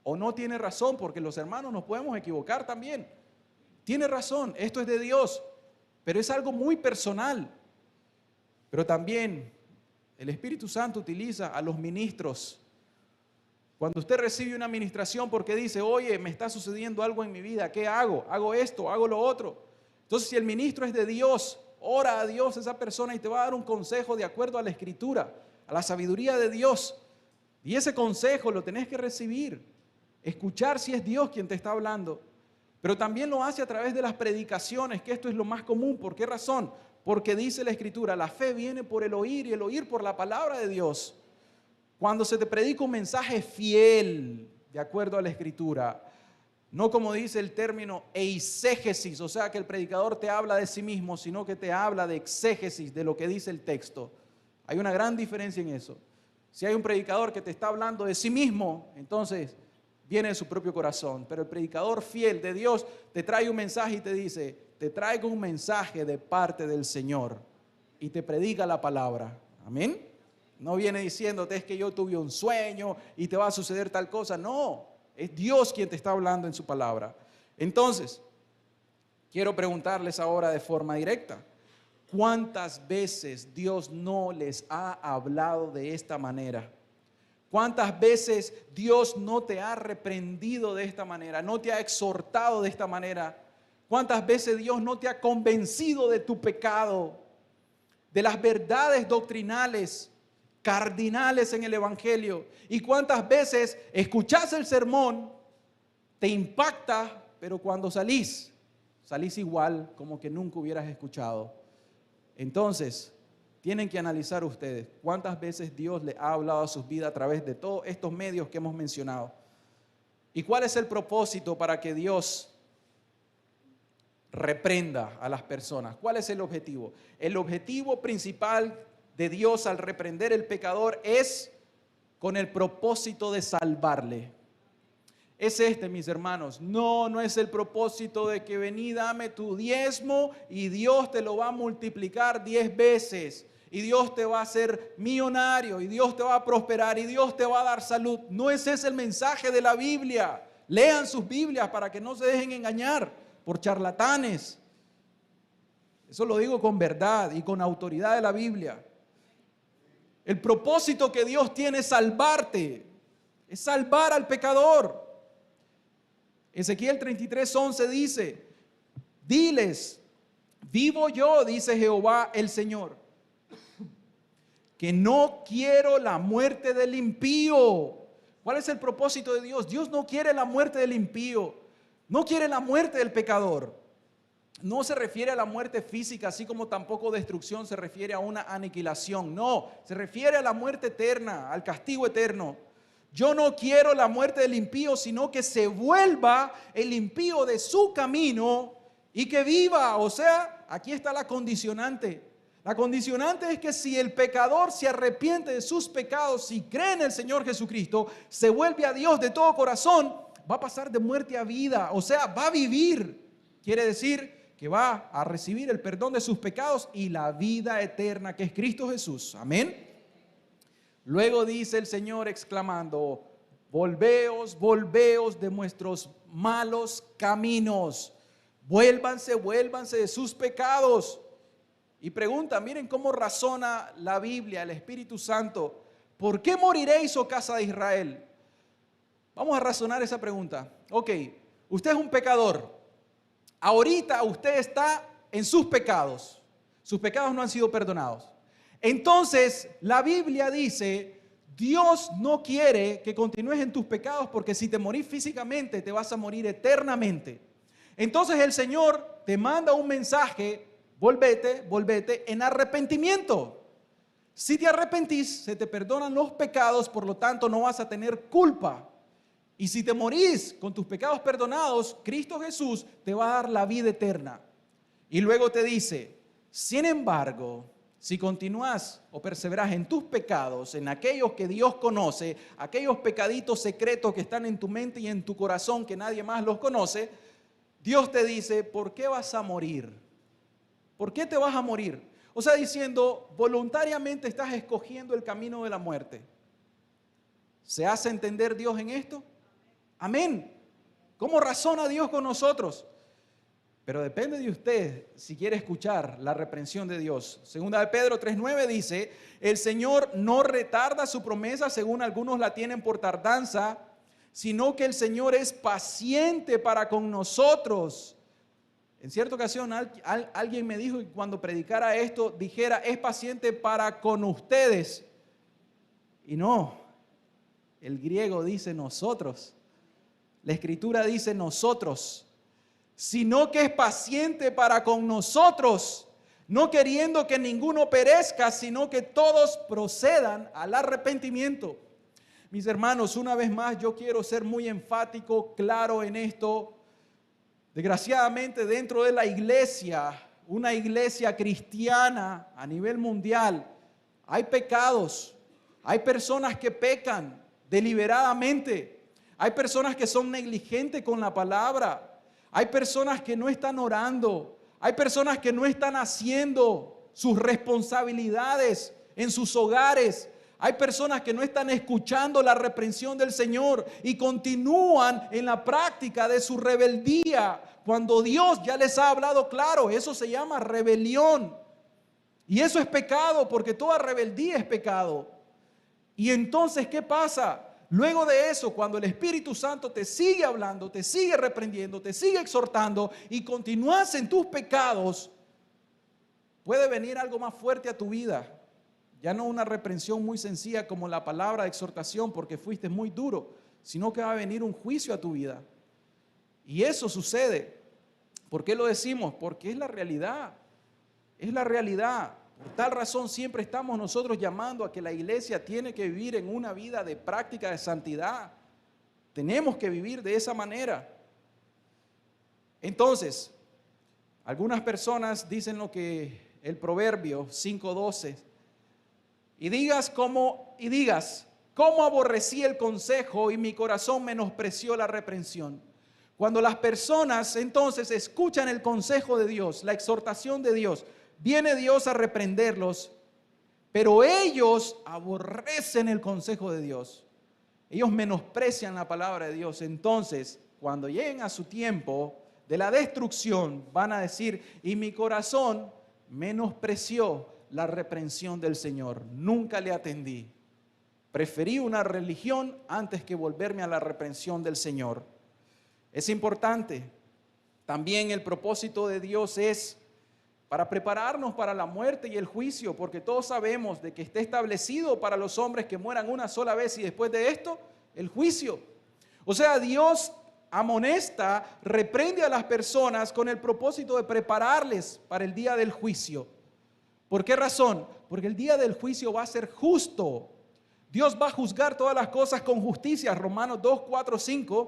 O no tiene razón, porque los hermanos nos podemos equivocar también. Tiene razón, esto es de Dios, pero es algo muy personal. Pero también el Espíritu Santo utiliza a los ministros. Cuando usted recibe una administración porque dice, oye, me está sucediendo algo en mi vida, ¿qué hago? Hago esto, hago lo otro. Entonces, si el ministro es de Dios, ora a Dios esa persona y te va a dar un consejo de acuerdo a la Escritura, a la sabiduría de Dios. Y ese consejo lo tenés que recibir. Escuchar si es Dios quien te está hablando, pero también lo hace a través de las predicaciones, que esto es lo más común. ¿Por qué razón? Porque dice la Escritura, la fe viene por el oír y el oír por la palabra de Dios. Cuando se te predica un mensaje fiel, de acuerdo a la Escritura, no como dice el término eisegesis, o sea que el predicador te habla de sí mismo, sino que te habla de exégesis, de lo que dice el texto. Hay una gran diferencia en eso. Si hay un predicador que te está hablando de sí mismo, entonces viene de su propio corazón. Pero el predicador fiel de Dios te trae un mensaje y te dice, te traigo un mensaje de parte del Señor, y te predica la palabra. Amén. No viene diciéndote, es que yo tuve un sueño y te va a suceder tal cosa. No, es Dios quien te está hablando en su palabra. Entonces, quiero preguntarles ahora de forma directa, ¿cuántas veces Dios no les ha hablado de esta manera? ¿Cuántas veces Dios no te ha reprendido de esta manera, no te ha exhortado de esta manera? ¿Cuántas veces Dios no te ha convencido de tu pecado, de las verdades doctrinales, cardinales en el Evangelio? ¿Y cuántas veces escuchás el sermón, te impacta, pero cuando salís igual como que nunca hubieras escuchado? Entonces, tienen que analizar ustedes cuántas veces Dios le ha hablado a sus vidas a través de todos estos medios que hemos mencionado. ¿Y cuál es el propósito para que Dios reprenda a las personas? ¿Cuál es el objetivo? El objetivo principal de Dios al reprender el pecador es con el propósito de salvarle. Es mis hermanos. No es el propósito de que vení, dame tu diezmo y Dios te lo va a multiplicar 10 veces. Y Dios te va a hacer millonario, y Dios te va a prosperar, y Dios te va a dar salud. No ese es el mensaje de la Biblia. Lean sus Biblias para que no se dejen engañar por charlatanes. Eso lo digo con verdad y con autoridad de la Biblia. El propósito que Dios tiene es salvarte, es salvar al pecador. Ezequiel 33:11 dice, diles, vivo yo, dice Jehová el Señor, que no quiero la muerte del impío. ¿Cuál es el propósito de Dios? Dios no quiere la muerte del impío, no quiere la muerte del pecador. No se refiere a la muerte física, así como tampoco destrucción se refiere a una aniquilación. No, se refiere a la muerte eterna, al castigo eterno. Yo no quiero la muerte del impío, sino que se vuelva el impío de su camino y que viva. O sea, aquí está la condicionante. La condicionante es que si el pecador se arrepiente de sus pecados y cree en el Señor Jesucristo, se vuelve a Dios de todo corazón, va a pasar de muerte a vida. O sea, va a vivir. Quiere decir que va a recibir el perdón de sus pecados y la vida eterna que es Cristo Jesús. Amén. Luego dice el Señor exclamando, volveos, volveos de vuestros malos caminos. Vuélvanse de sus pecados. Y pregunta, miren cómo razona la Biblia, el Espíritu Santo. ¿Por qué moriréis, oh casa de Israel? Vamos a razonar esa pregunta. Ok, usted es un pecador. ahorita usted está en sus pecados no han sido perdonados. Entonces, la Biblia dice, Dios no quiere que continúes en tus pecados porque si te morís físicamente, te vas a morir eternamente. Entonces el Señor te manda un mensaje, volvete en arrepentimiento. Si te arrepentís, se te perdonan los pecados, por lo tanto no vas a tener culpa. Y si te morís con tus pecados perdonados, Cristo Jesús te va a dar la vida eterna. Y luego te dice, sin embargo, si continúas o perseveras en tus pecados, en aquellos que Dios conoce, aquellos pecaditos secretos que están en tu mente y en tu corazón que nadie más los conoce, Dios te dice, ¿por qué vas a morir? ¿Por qué te vas a morir? O sea, diciendo, voluntariamente estás escogiendo el camino de la muerte. ¿Se hace entender Dios en esto? Amén. ¿Cómo razona Dios con nosotros? Pero depende de usted si quiere escuchar la reprensión de Dios. Segunda de Pedro 3:9 dice, el Señor no retarda su promesa según algunos la tienen por tardanza, sino que el Señor es paciente para con nosotros. En cierta ocasión alguien me dijo que cuando predicara esto, dijera, es paciente para con ustedes. Y no, el griego dice nosotros. La Escritura dice nosotros. Sino que es paciente para con nosotros, no queriendo que ninguno perezca, sino que todos procedan al arrepentimiento. Mis hermanos, una vez más yo quiero ser muy enfático, claro en esto. Desgraciadamente dentro de la iglesia, una iglesia cristiana a nivel mundial, hay pecados, hay personas que pecan deliberadamente, hay personas que son negligentes con la palabra. Hay personas que no están orando, hay personas que no están haciendo sus responsabilidades en sus hogares, hay personas que no están escuchando la reprensión del Señor y continúan en la práctica de su rebeldía cuando Dios ya les ha hablado claro. Eso se llama rebelión y eso es pecado porque toda rebeldía es pecado. Y entonces, ¿qué pasa? Luego de eso, cuando el Espíritu Santo te sigue hablando, te sigue reprendiendo, te sigue exhortando y continúas en tus pecados, puede venir algo más fuerte a tu vida. Ya no una reprensión muy sencilla como la palabra de exhortación porque fuiste muy duro, sino que va a venir un juicio a tu vida. Y eso sucede. ¿Por qué lo decimos? Porque es la realidad. Es la realidad. Por tal razón siempre estamos nosotros llamando a que la iglesia tiene que vivir en una vida de práctica de santidad. Tenemos que vivir de esa manera. Entonces, algunas personas dicen lo que el Proverbio 5:12, y digas, ¿cómo aborrecí el consejo y mi corazón menospreció la reprensión? Cuando las personas entonces escuchan el consejo de Dios, la exhortación de Dios, viene Dios a reprenderlos, pero ellos aborrecen el consejo de Dios. Ellos menosprecian la palabra de Dios. Entonces, cuando lleguen a su tiempo de la destrucción, van a decir, y mi corazón menospreció la reprensión del Señor. Nunca le atendí. Preferí una religión antes que volverme a la reprensión del Señor. Es importante. También el propósito de Dios es para prepararnos para la muerte y el juicio, porque todos sabemos de que está establecido para los hombres que mueran una sola vez y después de esto, el juicio. O sea, Dios amonesta, reprende a las personas con el propósito de prepararles para el día del juicio. ¿Por qué razón? Porque el día del juicio va a ser justo. Dios va a juzgar todas las cosas con justicia. Romanos 2:4-5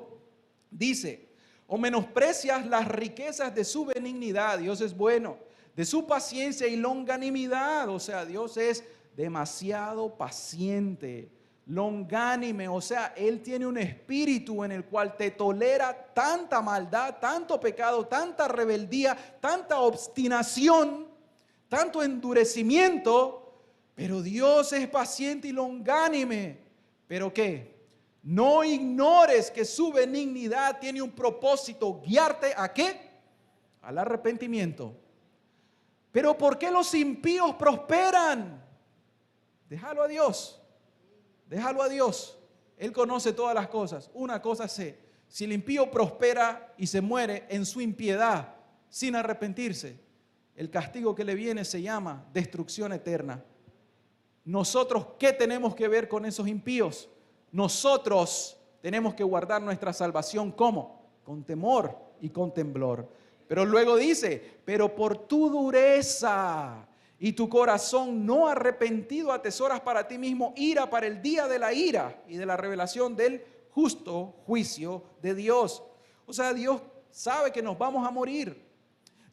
dice, o menosprecias las riquezas de su benignidad, Dios es bueno, de su paciencia y longanimidad, o sea, Dios es demasiado paciente, longánime, o sea, Él tiene un espíritu en el cual te tolera tanta maldad, tanto pecado, tanta rebeldía, tanta obstinación, tanto endurecimiento, pero Dios es paciente y longánime. ¿Pero qué? No ignores que su benignidad tiene un propósito, guiarte ¿a qué? Al arrepentimiento. Pero ¿por qué los impíos prosperan? Déjalo a Dios. Déjalo a Dios. Él conoce todas las cosas. Una cosa sé, si el impío prospera y se muere en su impiedad, sin arrepentirse, el castigo que le viene se llama destrucción eterna. Nosotros, ¿qué tenemos que ver con esos impíos? Nosotros tenemos que guardar nuestra salvación, ¿cómo? Con temor y con temblor. Pero luego dice, pero por tu dureza y tu corazón no arrepentido atesoras para ti mismo ira para el día de la ira y de la revelación del justo juicio de Dios. O sea, Dios sabe que nos vamos a morir.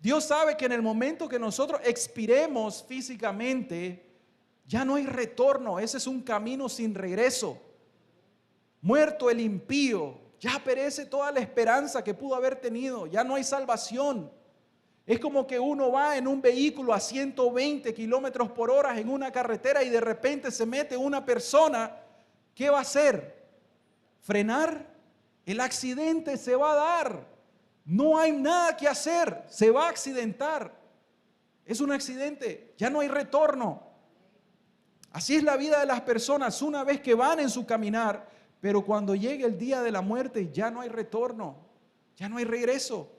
Dios sabe que en el momento que nosotros expiremos físicamente, ya no hay retorno. Ese es un camino sin regreso. Muerto el impío, ya perece toda la esperanza que pudo haber tenido. Ya no hay salvación. Es como que uno va en un vehículo a 120 kilómetros por hora en una carretera y de repente se mete una persona. ¿Qué va a hacer? ¿Frenar? El accidente se va a dar. No hay nada que hacer. Se va a accidentar. Es un accidente. Ya no hay retorno. Así es la vida de las personas una vez que van en su caminar, pero cuando llegue el día de la muerte ya no hay retorno, ya no hay regreso.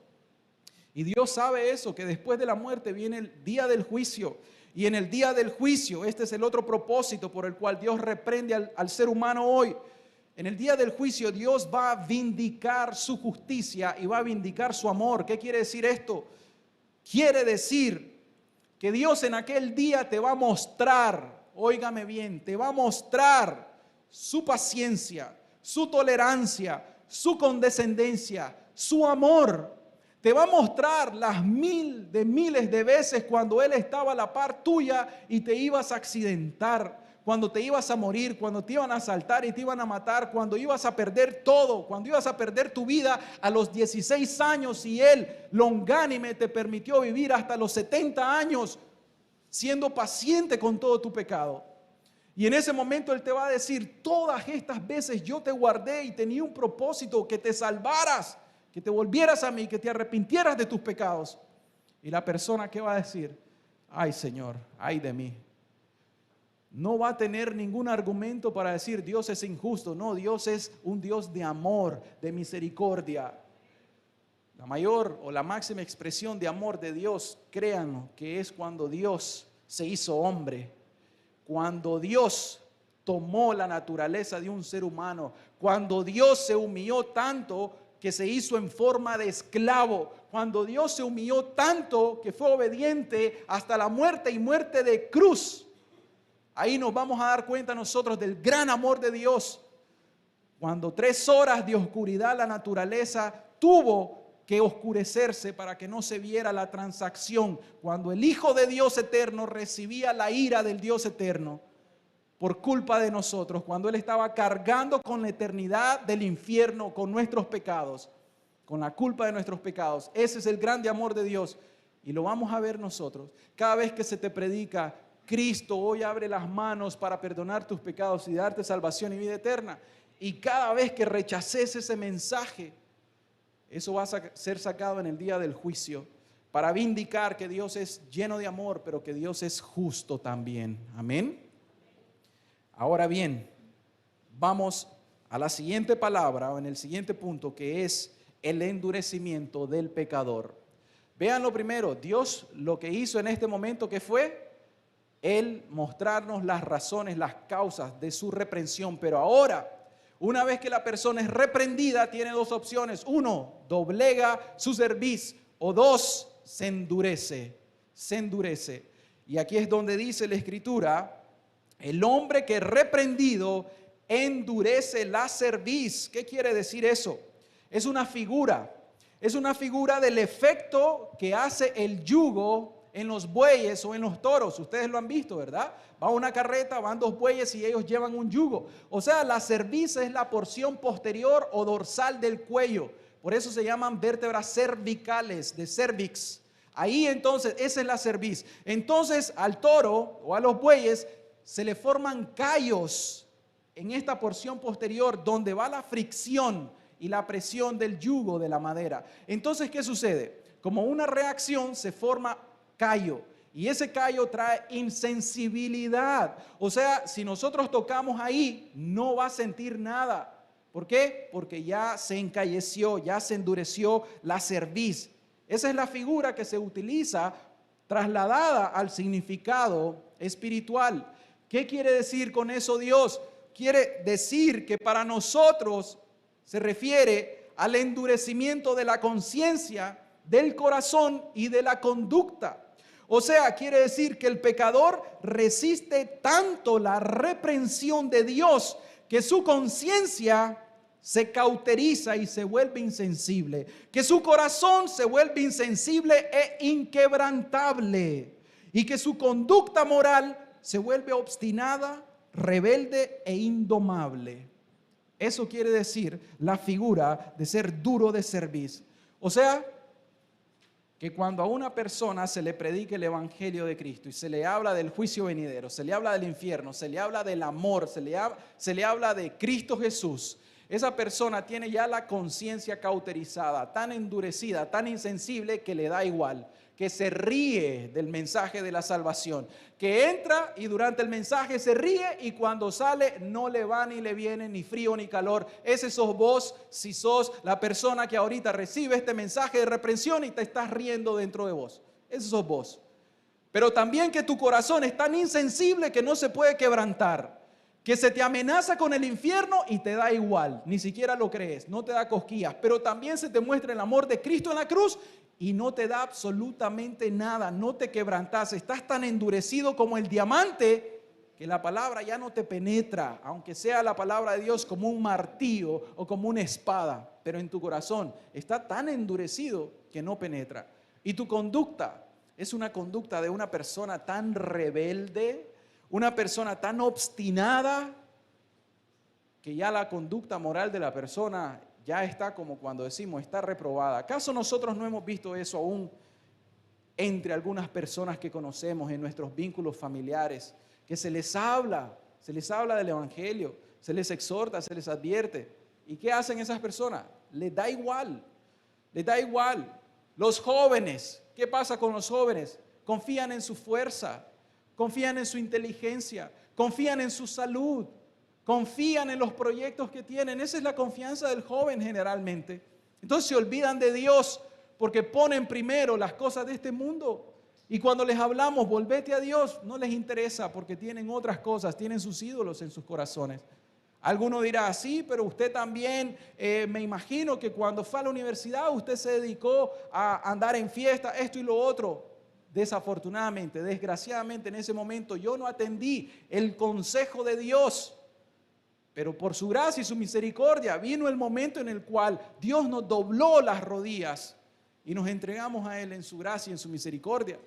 Y Dios sabe eso, que después de la muerte viene el día del juicio. Y en el día del juicio, este es el otro propósito por el cual Dios reprende al ser humano hoy. En el día del juicio Dios va a vindicar su justicia y va a vindicar su amor. ¿Qué quiere decir esto? Quiere decir que Dios en aquel día te va a mostrar, óigame bien, te va a mostrar su paciencia, su tolerancia, su condescendencia, su amor. Te va a mostrar las miles de veces cuando Él estaba a la par tuya y te ibas a accidentar, cuando te ibas a morir, cuando te iban a asaltar y te iban a matar, cuando ibas a perder todo, cuando ibas a perder tu vida a los 16 años y Él, longánime, te permitió vivir hasta los 70 años siendo paciente con todo tu pecado. Y en ese momento Él te va a decir, todas estas veces yo te guardé y tenía un propósito, que te salvaras, que te volvieras a mí, que te arrepintieras de tus pecados. Y la persona que va a decir, ay Señor, ay de mí. No va a tener ningún argumento para decir Dios es injusto. No, Dios es un Dios de amor, de misericordia. La mayor o la máxima expresión de amor de Dios, créanlo, que es cuando Dios se hizo hombre. Cuando Dios tomó la naturaleza de un ser humano. Cuando Dios se humilló tanto que se hizo en forma de esclavo. Cuando Dios se humilló tanto que fue obediente hasta la muerte y muerte de cruz. Ahí nos vamos a dar cuenta nosotros del gran amor de Dios. Cuando 3 horas de oscuridad la naturaleza tuvo que oscurecerse para que no se viera la transacción. Cuando el Hijo de Dios eterno recibía la ira del Dios eterno por culpa de nosotros. Cuando Él estaba cargando con la eternidad del infierno, con nuestros pecados, con la culpa de nuestros pecados. Ese es el grande amor de Dios. Y lo vamos a ver nosotros. Cada vez que se te predica, Cristo hoy abre las manos para perdonar tus pecados y darte salvación y vida eterna. Y cada vez que rechaces ese mensaje, eso va a ser sacado en el día del juicio para vindicar que Dios es lleno de amor, pero que Dios es justo también. Amén. Ahora bien, vamos a la siguiente palabra o en el siguiente punto, que es el endurecimiento del pecador. Vean lo primero, Dios lo que hizo en este momento, ¿qué fue? Él mostrarnos las razones, las causas de su reprensión. Pero ahora, una vez que la persona es reprendida, tiene 2 opciones. 1, doblega su cerviz. O 2, se endurece. Se endurece. Y aquí es donde dice la Escritura, el hombre que reprendido endurece la cerviz. ¿Qué quiere decir eso? Es una figura. Es una figura del efecto que hace el yugo en los bueyes o en los toros. Ustedes lo han visto, ¿verdad? Va una carreta, van 2 bueyes y ellos llevan un yugo. O sea, la cerviz es la porción posterior o dorsal del cuello. Por eso se llaman vértebras cervicales, de cervix. Ahí entonces, esa es la cerviz. Entonces al toro o a los bueyes se le forman callos en esta porción posterior donde va la fricción y la presión del yugo de la madera. Entonces, ¿qué sucede? Como una reacción se forma callo, y ese callo trae insensibilidad. O sea, si nosotros tocamos ahí, no va a sentir nada. ¿Por qué? Porque ya se encalleció, ya se endureció la cerviz. Esa es la figura que se utiliza trasladada al significado espiritual. ¿Qué quiere decir con eso Dios? Quiere decir que para nosotros se refiere al endurecimiento de la conciencia, del corazón y de la conducta. O sea, quiere decir que el pecador resiste tanto la reprensión de Dios que su conciencia se cauteriza y se vuelve insensible, que su corazón se vuelve insensible e inquebrantable y que su conducta moral se vuelve obstinada, rebelde e indomable. Eso quiere decir la figura de ser duro de cerviz. O sea, que cuando a una persona se le predique el evangelio de Cristo y se le habla del juicio venidero, se le habla del infierno, se le habla del amor, se le habla de Cristo Jesús, esa persona tiene ya la conciencia cauterizada, tan endurecida, tan insensible que le da igual, que se ríe del mensaje de la salvación, que entra y durante el mensaje se ríe y cuando sale no le va ni le viene ni frío ni calor. Ese sos vos si sos la persona que ahorita recibe este mensaje de reprensión y te estás riendo dentro de vos. Ese sos vos. Pero también que tu corazón es tan insensible que no se puede quebrantar, que se te amenaza con el infierno y te da igual, ni siquiera lo crees, no te da cosquillas, pero también se te muestra el amor de Cristo en la cruz y no te da absolutamente nada, no te quebrantas, estás tan endurecido como el diamante que la palabra ya no te penetra, aunque sea la palabra de Dios como un martillo o como una espada, pero en tu corazón está tan endurecido que no penetra. Y tu conducta es una conducta de una persona tan rebelde, una persona tan obstinada, que ya la conducta moral de la persona ya está como cuando decimos, está reprobada. ¿Acaso nosotros no hemos visto eso aún entre algunas personas que conocemos en nuestros vínculos familiares? Que se les habla del evangelio, se les exhorta, se les advierte. ¿Y qué hacen esas personas? Les da igual, les da igual. Los jóvenes, ¿qué pasa con los jóvenes? Confían en su fuerza, confían en su inteligencia, confían en su salud, confían en los proyectos que tienen. Esa es la confianza del joven generalmente. Entonces se olvidan de Dios porque ponen primero las cosas de este mundo. Y cuando les hablamos, volvete a Dios, no les interesa porque tienen otras cosas, tienen sus ídolos en sus corazones. Alguno dirá, sí, pero usted también, me imagino que cuando fue a la universidad usted se dedicó a andar en fiesta, esto y lo otro. Desafortunadamente, desgraciadamente en ese momento yo no atendí el consejo de Dios. Pero por su gracia y su misericordia vino el momento en el cual Dios nos dobló las rodillas y nos entregamos a Él en su gracia y en su misericordia.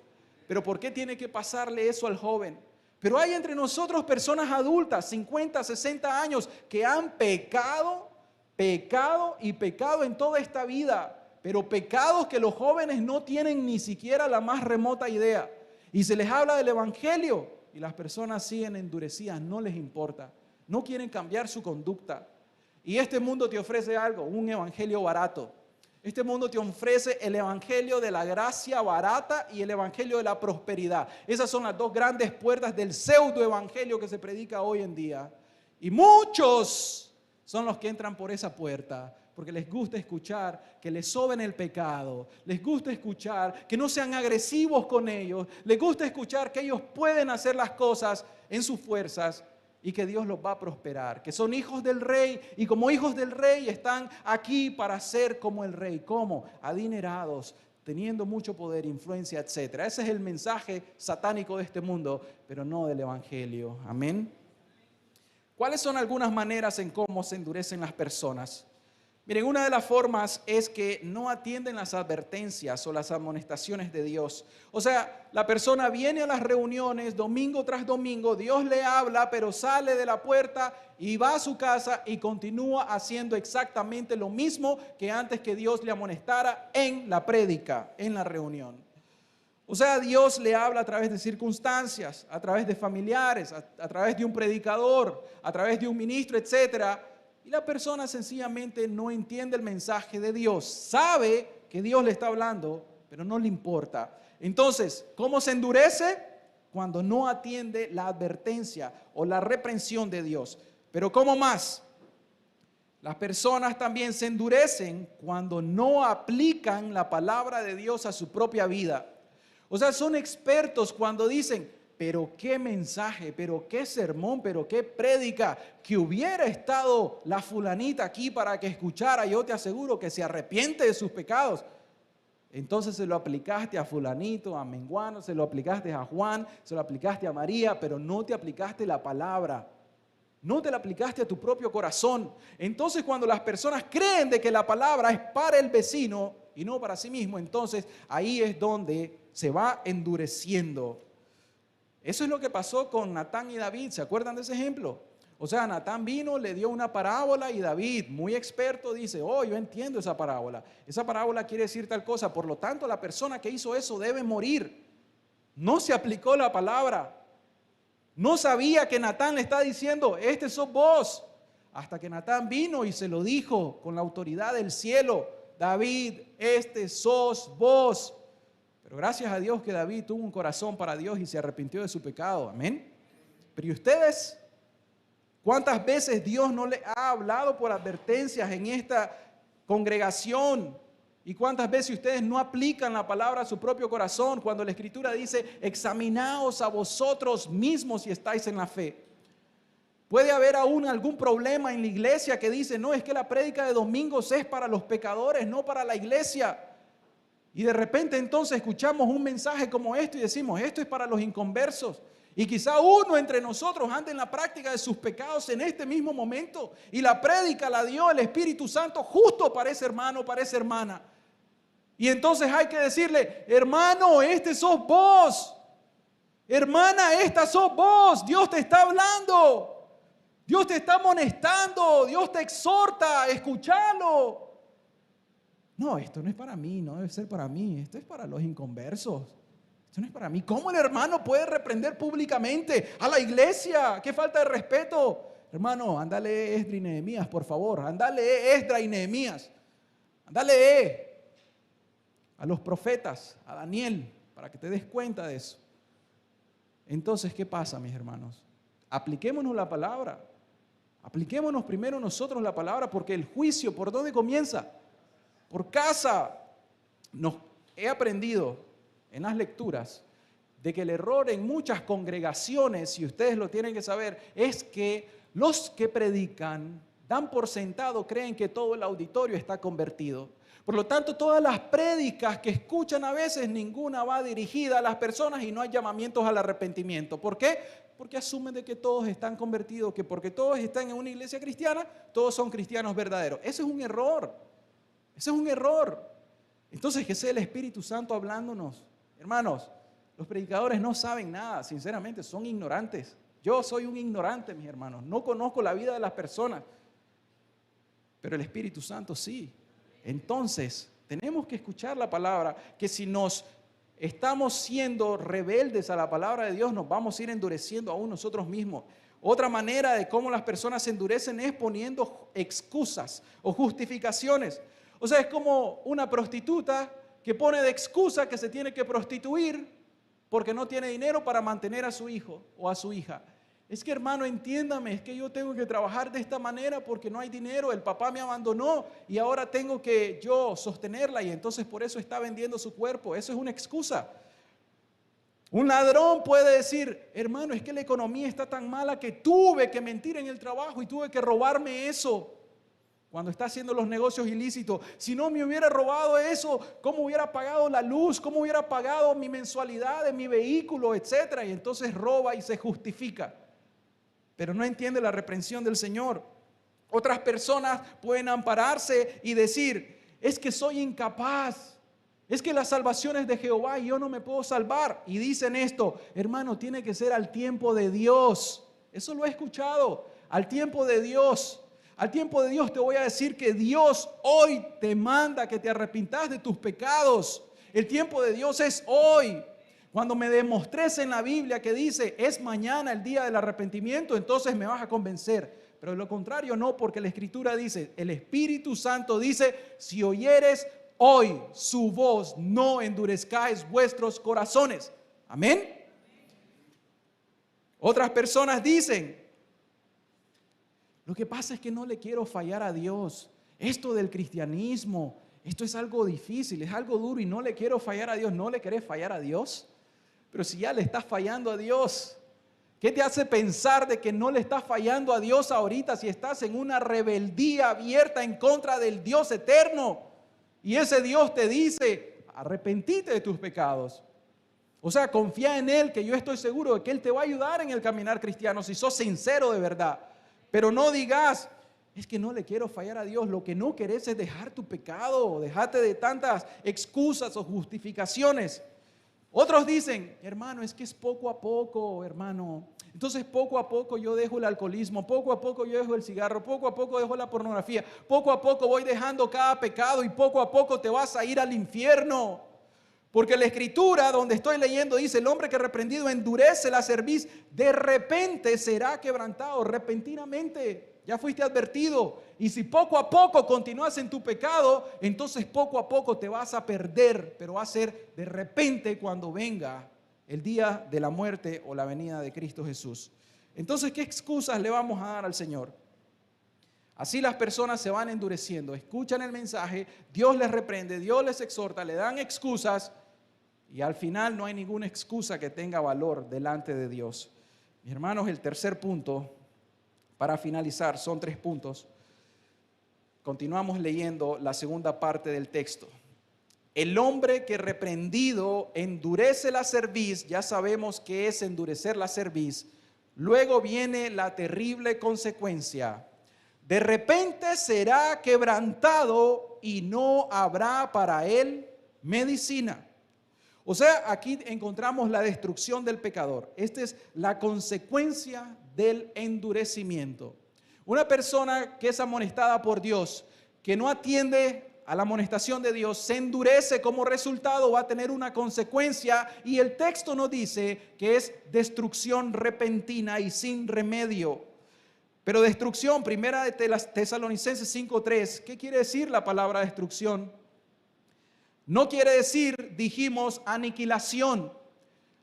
Pero ¿por qué tiene que pasarle eso al joven? Pero hay entre nosotros personas adultas, 50, 60 años, que han pecado en toda esta vida. Pero pecados que los jóvenes no tienen ni siquiera la más remota idea. Y se les habla del evangelio y las personas siguen endurecidas, no les importa. No quieren cambiar su conducta. Y este mundo te ofrece algo, un evangelio barato. Este mundo te ofrece el evangelio de la gracia barata y el evangelio de la prosperidad. Esas son las dos grandes puertas del pseudo evangelio que se predica hoy en día. Y muchos son los que entran por esa puerta porque les gusta escuchar que les soben el pecado, les gusta escuchar que no sean agresivos con ellos, les gusta escuchar que ellos pueden hacer las cosas en sus fuerzas y que Dios los va a prosperar, que son hijos del rey y como hijos del rey están aquí para ser como el rey. ¿Cómo? Adinerados, teniendo mucho poder, influencia, etc. Ese es el mensaje satánico de este mundo, pero no del evangelio. Amén. ¿Cuáles son algunas maneras en cómo se endurecen las personas? Miren, una de las formas es que no atienden las advertencias o las amonestaciones de Dios. O sea, la persona viene a las reuniones domingo tras domingo, Dios le habla, pero sale de la puerta y va a su casa y continúa haciendo exactamente lo mismo que antes que Dios le amonestara en la prédica, en la reunión. O sea, Dios le habla a través de circunstancias, a través de familiares, a través de un predicador, a través de un ministro, etcétera. Y la persona sencillamente no entiende el mensaje de Dios. Sabe que Dios le está hablando, pero no le importa. Entonces, ¿cómo se endurece? Cuando no atiende la advertencia o la reprensión de Dios. Pero ¿cómo más? Las personas también se endurecen cuando no aplican la palabra de Dios a su propia vida. O sea, son expertos cuando dicen, pero qué mensaje, pero qué sermón, pero qué prédica, que hubiera estado la fulanita aquí para que escuchara. Yo te aseguro que se arrepiente de sus pecados. Entonces se lo aplicaste a fulanito, a menguano, se lo aplicaste a Juan, se lo aplicaste a María, pero no te aplicaste la palabra. No te la aplicaste a tu propio corazón. Entonces cuando las personas creen de que la palabra es para el vecino y no para sí mismo, entonces ahí es donde se va endureciendo. Eso es lo que pasó con Natán y David. ¿Se acuerdan de ese ejemplo? O sea, Natán vino, le dio una parábola y David, muy experto, dice, oh, yo entiendo esa parábola. Esa parábola quiere decir tal cosa. Por lo tanto, la persona que hizo eso debe morir. No se aplicó la palabra. No sabía que Natán le está diciendo, este sos vos. Hasta que Natán vino y se lo dijo con la autoridad del cielo. David, este sos vos. Pero gracias a Dios que David tuvo un corazón para Dios y se arrepintió de su pecado. Amén. Pero ¿y ustedes? ¿Cuántas veces Dios no le ha hablado por advertencias en esta congregación? ¿Y cuántas veces ustedes no aplican la palabra a su propio corazón cuando la Escritura dice, examinaos a vosotros mismos si estáis en la fe? Puede haber aún algún problema en la iglesia que dice, no, es que la prédica de domingos es para los pecadores, no para la iglesia. Y de repente entonces escuchamos un mensaje como esto y decimos, esto es para los inconversos. Y quizá uno entre nosotros ande en la práctica de sus pecados en este mismo momento. Y la prédica la dio el Espíritu Santo justo para ese hermano, para esa hermana. Y entonces hay que decirle, hermano, este sos vos. Hermana, esta sos vos. Dios te está hablando. Dios te está amonestando. Dios te exhorta. Escúchalo. No, esto no es para mí, no debe ser para mí. Esto es para los inconversos. Esto no es para mí. ¿Cómo el hermano puede reprender públicamente a la iglesia? ¡Qué falta de respeto! Hermano, ándale Esdras y Nehemías, por favor. Ándale Esdras y Nehemías. Ándale a los profetas, a Daniel, para que te des cuenta de eso. Entonces, ¿qué pasa, mis hermanos? Apliquémonos la palabra. Apliquémonos primero nosotros la palabra, porque el juicio, ¿por dónde comienza? Por casa. He aprendido en las lecturas de que el error en muchas congregaciones, y ustedes lo tienen que saber, es que los que predican dan por sentado, creen que todo el auditorio está convertido. Por lo tanto, todas las prédicas que escuchan a veces, ninguna va dirigida a las personas y no hay llamamientos al arrepentimiento. ¿Por qué? Porque asumen de que todos están convertidos, que porque todos están en una iglesia cristiana, todos son cristianos verdaderos. Ese es un error. Ese es un error. Entonces, que sea el Espíritu Santo hablándonos. Hermanos, los predicadores no saben nada, sinceramente, son ignorantes. Yo soy un ignorante, mis hermanos. No conozco la vida de las personas, pero el Espíritu Santo sí. Entonces, tenemos que escuchar la palabra, que si nos estamos siendo rebeldes a la palabra de Dios, nos vamos a ir endureciendo aún nosotros mismos. Otra manera de cómo las personas se endurecen es poniendo excusas o justificaciones. O sea, es como una prostituta que pone de excusa que se tiene que prostituir porque no tiene dinero para mantener a su hijo o a su hija. Es que, hermano, entiéndame, es que yo tengo que trabajar de esta manera porque no hay dinero, el papá me abandonó y ahora tengo que yo sostenerla y entonces por eso está vendiendo su cuerpo. Eso es una excusa. Un ladrón puede decir, hermano, es que la economía está tan mala que tuve que mentir en el trabajo y tuve que robarme eso. Cuando está haciendo los negocios ilícitos, si no me hubiera robado eso, ¿cómo hubiera pagado la luz? ¿Cómo hubiera pagado mi mensualidad de mi vehículo, etcétera? Y entonces roba y se justifica. Pero no entiende la reprensión del Señor. Otras personas pueden ampararse y decir, es que soy incapaz. Es que la salvación es de Jehová y yo no me puedo salvar. Y dicen esto, hermano, tiene que ser al tiempo de Dios. Eso lo he escuchado, al tiempo de Dios. Al tiempo de Dios te voy a decir que Dios hoy te manda que te arrepintas de tus pecados. El tiempo de Dios es hoy. Cuando me demostrés en la Biblia que dice es mañana el día del arrepentimiento, entonces me vas a convencer. Pero de lo contrario no, porque la Escritura dice, el Espíritu Santo dice, si oyeres hoy su voz, no endurezcáis vuestros corazones. Amén. Otras personas dicen, Lo que pasa es que no le quiero fallar a Dios. Esto del cristianismo, esto es algo difícil, es algo duro y no le quiero fallar a Dios. ¿No le querés fallar a Dios? Pero si ya le estás fallando a Dios, ¿qué te hace pensar de que no le estás fallando a Dios ahorita si estás en una rebeldía abierta en contra del Dios eterno? Y ese Dios te dice, arrepentite de tus pecados. O sea, confía en Él, que yo estoy seguro de que Él te va a ayudar en el caminar cristiano si sos sincero de verdad. Pero no digas, es que no le quiero fallar a Dios. Lo que no querés es dejar tu pecado, dejate de tantas excusas o justificaciones. Otros dicen, hermano, es que es poco a poco, hermano. Entonces poco a poco yo dejo el alcoholismo, poco a poco yo dejo el cigarro, poco a poco dejo la pornografía, poco a poco voy dejando cada pecado y poco a poco te vas a ir al infierno. Porque la escritura donde estoy leyendo dice, el hombre que reprendido endurece la cerviz, de repente será quebrantado, repentinamente. Ya fuiste advertido. Y si poco a poco continúas en tu pecado, entonces poco a poco te vas a perder, pero va a ser de repente cuando venga el día de la muerte o la venida de Cristo Jesús. Entonces, ¿qué excusas le vamos a dar al Señor? Así las personas se van endureciendo, escuchan el mensaje, Dios les reprende, Dios les exhorta, le dan excusas y al final no hay ninguna excusa que tenga valor delante de Dios. Mis hermanos, el tercer punto, para finalizar, son 3 puntos. Continuamos leyendo la segunda parte del texto. El hombre que reprendido endurece la cerviz, ya sabemos qué es endurecer la cerviz, luego viene la terrible consecuencia. De repente será quebrantado y no habrá para él medicina. O sea, aquí encontramos la destrucción del pecador. Esta es la consecuencia del endurecimiento. Una persona que es amonestada por Dios, que no atiende a la amonestación de Dios, se endurece, como resultado va a tener una consecuencia, y el texto nos dice que es destrucción repentina y sin remedio. Pero destrucción, primera de Tesalonicenses 5:3, ¿qué quiere decir la palabra destrucción? No quiere decir, dijimos, aniquilación.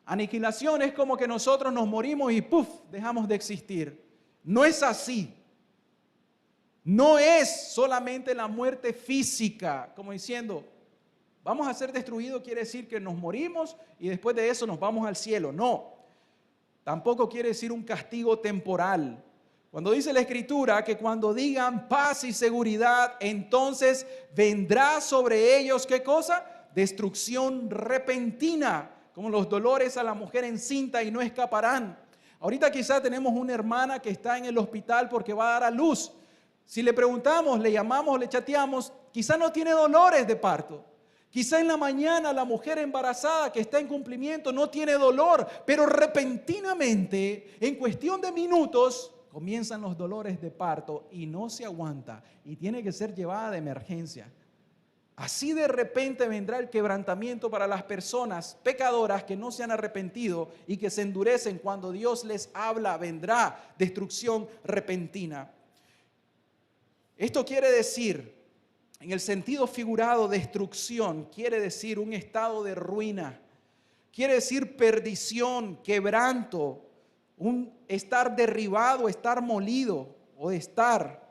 Aniquilación es como que nosotros nos morimos y ¡puf!, dejamos de existir. No es así. No es solamente la muerte física, como diciendo, vamos a ser destruidos, quiere decir que nos morimos y después de eso nos vamos al cielo. No, tampoco quiere decir un castigo temporal. Cuando dice la Escritura que cuando digan paz y seguridad, entonces vendrá sobre ellos, ¿qué cosa? Destrucción repentina, como los dolores a la mujer encinta y no escaparán. Ahorita quizá tenemos una hermana que está en el hospital porque va a dar a luz. Si le preguntamos, le llamamos, le chateamos, quizá no tiene dolores de parto. Quizá en la mañana la mujer embarazada que está en cumplimiento no tiene dolor, pero repentinamente, en cuestión de minutos, comienzan los dolores de parto y no se aguanta y tiene que ser llevada de emergencia. Así de repente vendrá el quebrantamiento para las personas pecadoras que no se han arrepentido y que se endurecen cuando Dios les habla. Vendrá destrucción repentina. Esto quiere decir, en el sentido figurado, destrucción, quiere decir un estado de ruina, quiere decir perdición, quebranto, un estar derribado, estar molido o estar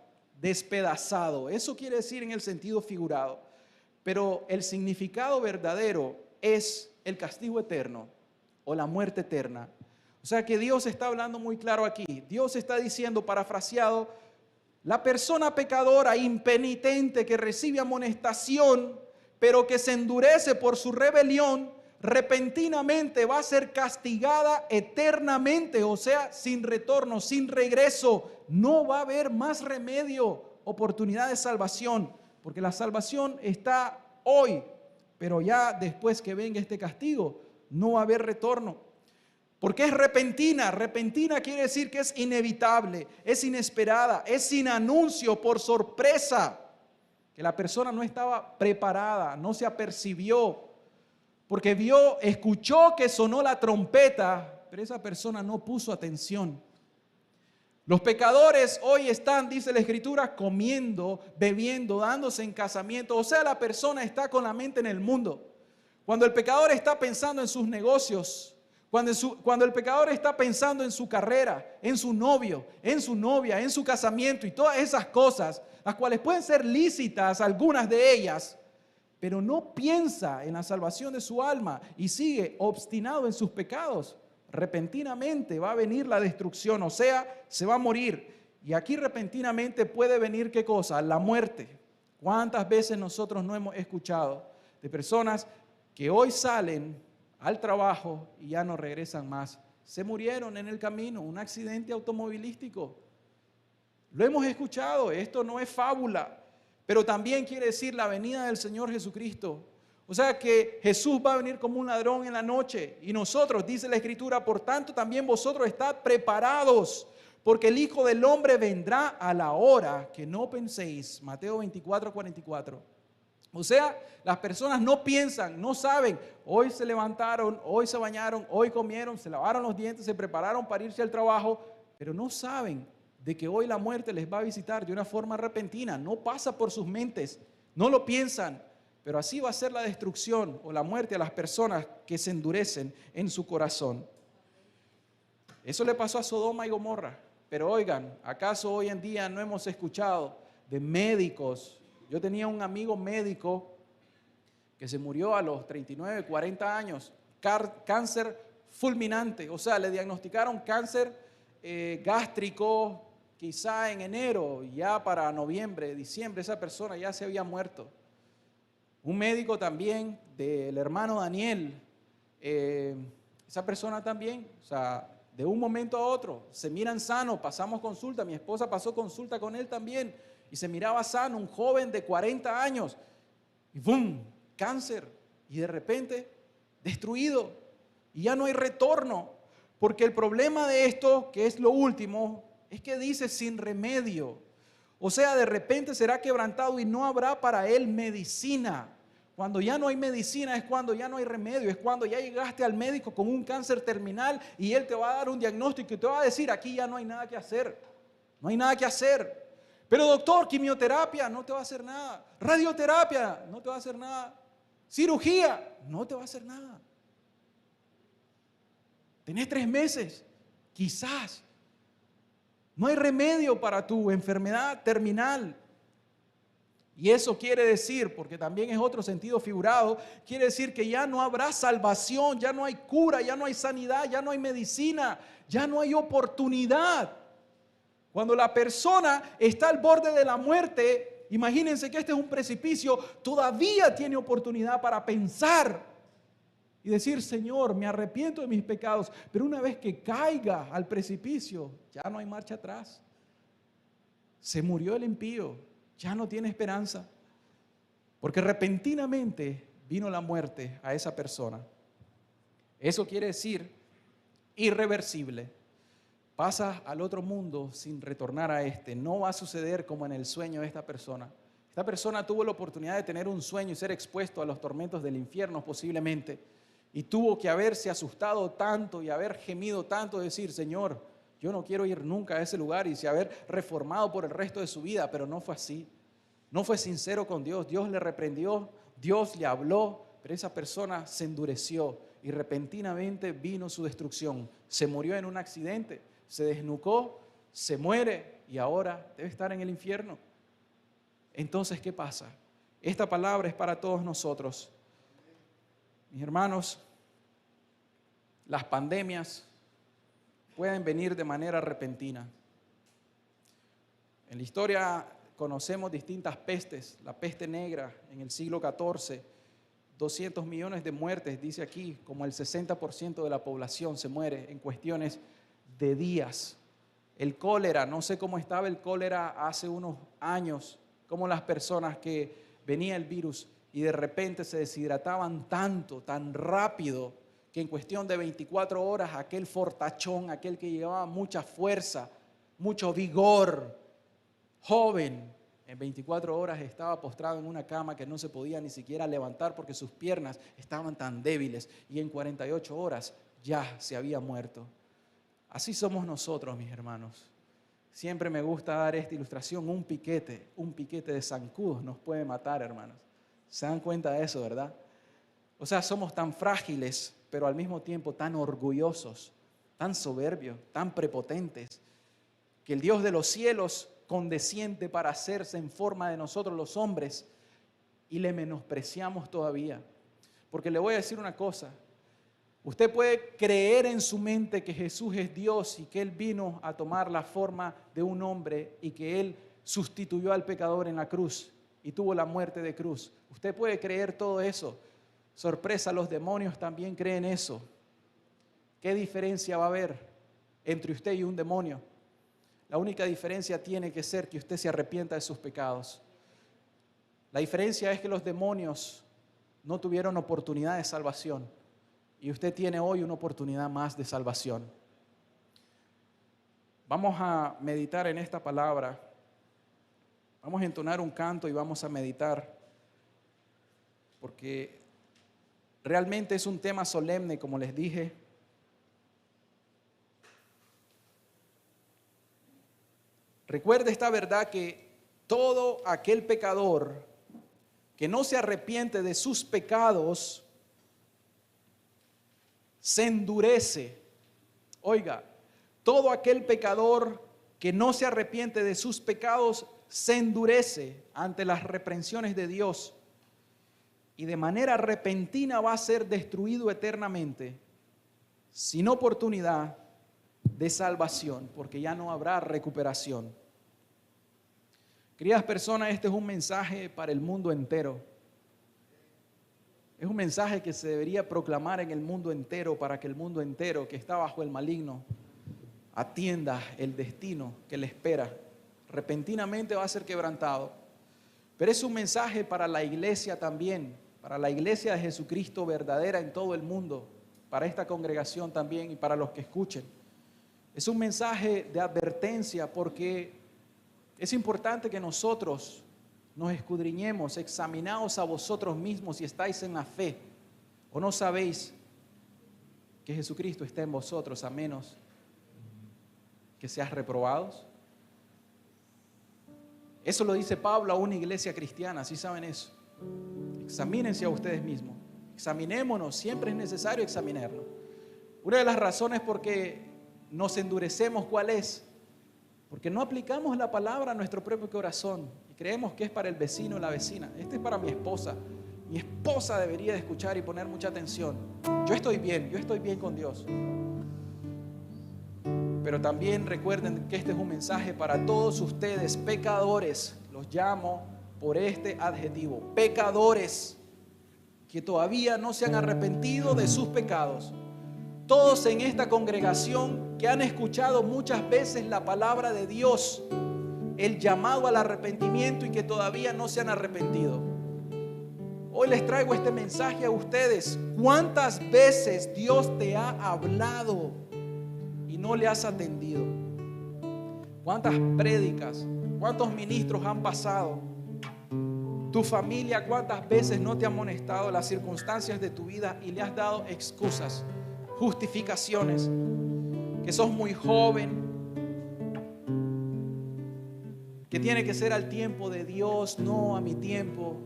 despedazado. Eso quiere decir en el sentido figurado. Pero el significado verdadero es el castigo eterno o la muerte eterna. O sea que Dios está hablando muy claro aquí. Dios está diciendo, parafraseado, la persona pecadora, impenitente, que recibe amonestación, pero que se endurece por su rebelión, repentinamente va a ser castigada eternamente, o sea, sin retorno, sin regreso. No va a haber más remedio, oportunidad de salvación, porque la salvación está hoy, pero ya después que venga este castigo, no va a haber retorno. Porque es repentina. Repentina quiere decir que es inevitable, es inesperada, es sin anuncio, por sorpresa, que la persona no estaba preparada, no se apercibió, porque escuchó que sonó la trompeta, pero esa persona no puso atención. Los pecadores hoy están, dice la Escritura, comiendo, bebiendo, dándose en casamiento. O sea, la persona está con la mente en el mundo. Cuando el pecador está pensando en sus negocios, Cuando el pecador está pensando en su carrera, en su novio, en su novia, en su casamiento y todas esas cosas, las cuales pueden ser lícitas, algunas de ellas, pero no piensa en la salvación de su alma y sigue obstinado en sus pecados, repentinamente va a venir la destrucción, o sea, se va a morir. Y aquí repentinamente puede venir, ¿qué cosa? La muerte. ¿Cuántas veces nosotros no hemos escuchado de personas que hoy salen al trabajo y ya no regresan más? Se murieron en el camino, un accidente automovilístico. Lo hemos escuchado, esto no es fábula, pero también quiere decir la venida del Señor Jesucristo. O sea que Jesús va a venir como un ladrón en la noche y nosotros, dice la Escritura, por tanto también vosotros estad preparados, porque el Hijo del Hombre vendrá a la hora que no penséis. Mateo 24:44. O sea, las personas no piensan, no saben, hoy se levantaron, hoy se bañaron, hoy comieron, se lavaron los dientes, se prepararon para irse al trabajo, pero no saben de que hoy la muerte les va a visitar de una forma repentina, no pasa por sus mentes, no lo piensan, pero así va a ser la destrucción o la muerte a las personas que se endurecen en su corazón. Eso le pasó a Sodoma y Gomorra, pero oigan, ¿acaso hoy en día no hemos escuchado de médicos? Yo tenía un amigo médico que se murió a los 39, 40 años, cáncer fulminante, o sea, le diagnosticaron cáncer gástrico quizá en enero, ya para noviembre, diciembre, esa persona ya se había muerto. Un médico también del hermano Daniel, esa persona también, o sea, de un momento a otro, se miran sanos, pasamos consulta, mi esposa pasó consulta con él también, y se miraba sano, un joven de 40 años, y ¡bum!, cáncer, y de repente destruido, y ya no hay retorno, porque el problema de esto, que es lo último, es que dice sin remedio, o sea, de repente será quebrantado y no habrá para él medicina. Cuando ya no hay medicina es cuando ya no hay remedio, es cuando ya llegaste al médico con un cáncer terminal y él te va a dar un diagnóstico y te va a decir, aquí ya no hay nada que hacer, no hay nada que hacer. Pero doctor, quimioterapia no te va a hacer nada, radioterapia no te va a hacer nada, cirugía no te va a hacer nada. Tenés 3 meses, quizás. No hay remedio para tu enfermedad terminal. Y eso quiere decir, porque también es otro sentido figurado, quiere decir que ya no habrá salvación, ya no hay cura, ya no hay sanidad, ya no hay medicina, ya no hay oportunidad. Cuando la persona está al borde de la muerte, imagínense que este es un precipicio, todavía tiene oportunidad para pensar y decir, Señor, me arrepiento de mis pecados, pero una vez que caiga al precipicio, ya no hay marcha atrás. Se murió el impío, ya no tiene esperanza, porque repentinamente vino la muerte a esa persona. Eso quiere decir irreversible. Pasa al otro mundo sin retornar a este. No va a suceder como en el sueño de esta persona. Esta persona tuvo la oportunidad de tener un sueño y ser expuesto a los tormentos del infierno posiblemente. Y tuvo que haberse asustado tanto y haber gemido tanto, decir, Señor, yo no quiero ir nunca a ese lugar, y se haber reformado por el resto de su vida, pero no fue así. No fue sincero con Dios. Dios le reprendió, Dios le habló, pero esa persona se endureció y repentinamente vino su destrucción. Se murió en un accidente, se desnucó, se muere y ahora debe estar en el infierno. Entonces, ¿qué pasa? Esta palabra es para todos nosotros. Mis hermanos, las pandemias pueden venir de manera repentina. En la historia conocemos distintas pestes, la peste negra en el siglo XIV, 200 millones de muertes, dice aquí, como el 60% de la población se muere en cuestiones de días. El cólera, no sé cómo estaba el cólera hace unos años, como las personas que venía el virus y de repente se deshidrataban tanto, tan rápido, que en cuestión de 24 horas aquel fortachón, aquel que llevaba mucha fuerza, mucho vigor, joven, en 24 horas estaba postrado en una cama que no se podía ni siquiera levantar porque sus piernas estaban tan débiles, y en 48 horas ya se había muerto. Así somos nosotros, mis hermanos. Siempre me gusta dar esta ilustración, un piquete de zancudos nos puede matar, hermanos. ¿Se dan cuenta de eso, verdad? O sea, somos tan frágiles pero al mismo tiempo tan orgullosos, tan soberbios, tan prepotentes, que el Dios de los cielos condesciende para hacerse en forma de nosotros los hombres y le menospreciamos todavía. Porque le voy a decir una cosa, usted puede creer en su mente que Jesús es Dios y que Él vino a tomar la forma de un hombre y que Él sustituyó al pecador en la cruz y tuvo la muerte de cruz. Usted puede creer todo eso. Sorpresa, los demonios también creen eso. ¿Qué diferencia va a haber entre usted y un demonio? La única diferencia tiene que ser que usted se arrepienta de sus pecados. La diferencia es que los demonios no tuvieron oportunidad de salvación y usted tiene hoy una oportunidad más de salvación. Vamos a meditar en esta palabra. Vamos a entonar un canto y vamos a meditar, porque realmente es un tema solemne, como les dije. Recuerde esta verdad, que todo aquel pecador que no se arrepiente de sus pecados se endurece. Oiga, todo aquel pecador que no se arrepiente de sus pecados se endurece ante las reprensiones de Dios y de manera repentina va a ser destruido eternamente, sin oportunidad de salvación, porque ya no habrá recuperación. Queridas personas, este es un mensaje para el mundo entero. Es un mensaje que se debería proclamar en el mundo entero para que el mundo entero que está bajo el maligno atienda el destino que le espera. Repentinamente va a ser quebrantado. Pero es un mensaje para la iglesia también, para la iglesia de Jesucristo verdadera en todo el mundo, para esta congregación también y para los que escuchen. Es un mensaje de advertencia, porque es importante que nosotros nos escudriñemos, examinaos a vosotros mismos si estáis en la fe o no sabéis que Jesucristo está en vosotros, a menos que seas reprobados. Eso lo dice Pablo a una iglesia cristiana, ¿sí saben eso? Examínense a ustedes mismos, examinémonos, siempre es necesario examinarnos. Una de las razones por qué nos endurecemos, ¿cuál es? Porque no aplicamos la palabra a nuestro propio corazón y creemos que es para el vecino o la vecina. Este es para mi esposa. Mi esposa debería de escuchar y poner mucha atención. Yo estoy bien con Dios. Pero también recuerden que este es un mensaje para todos ustedes, pecadores. Los llamo por este adjetivo, pecadores, que todavía no se han arrepentido de sus pecados. Todos en esta congregación que han escuchado muchas veces la palabra de Dios, el llamado al arrepentimiento, y que todavía no se han arrepentido. Hoy les traigo este mensaje a ustedes. ¿Cuántas veces Dios te ha hablado y no le has atendido? ¿Cuántas prédicas, cuántos ministros han pasado? Tu familia, ¿cuántas veces no te ha amonestado las circunstancias de tu vida y le has dado excusas, justificaciones? Que sos muy joven, que tiene que ser al tiempo de Dios, no a mi tiempo,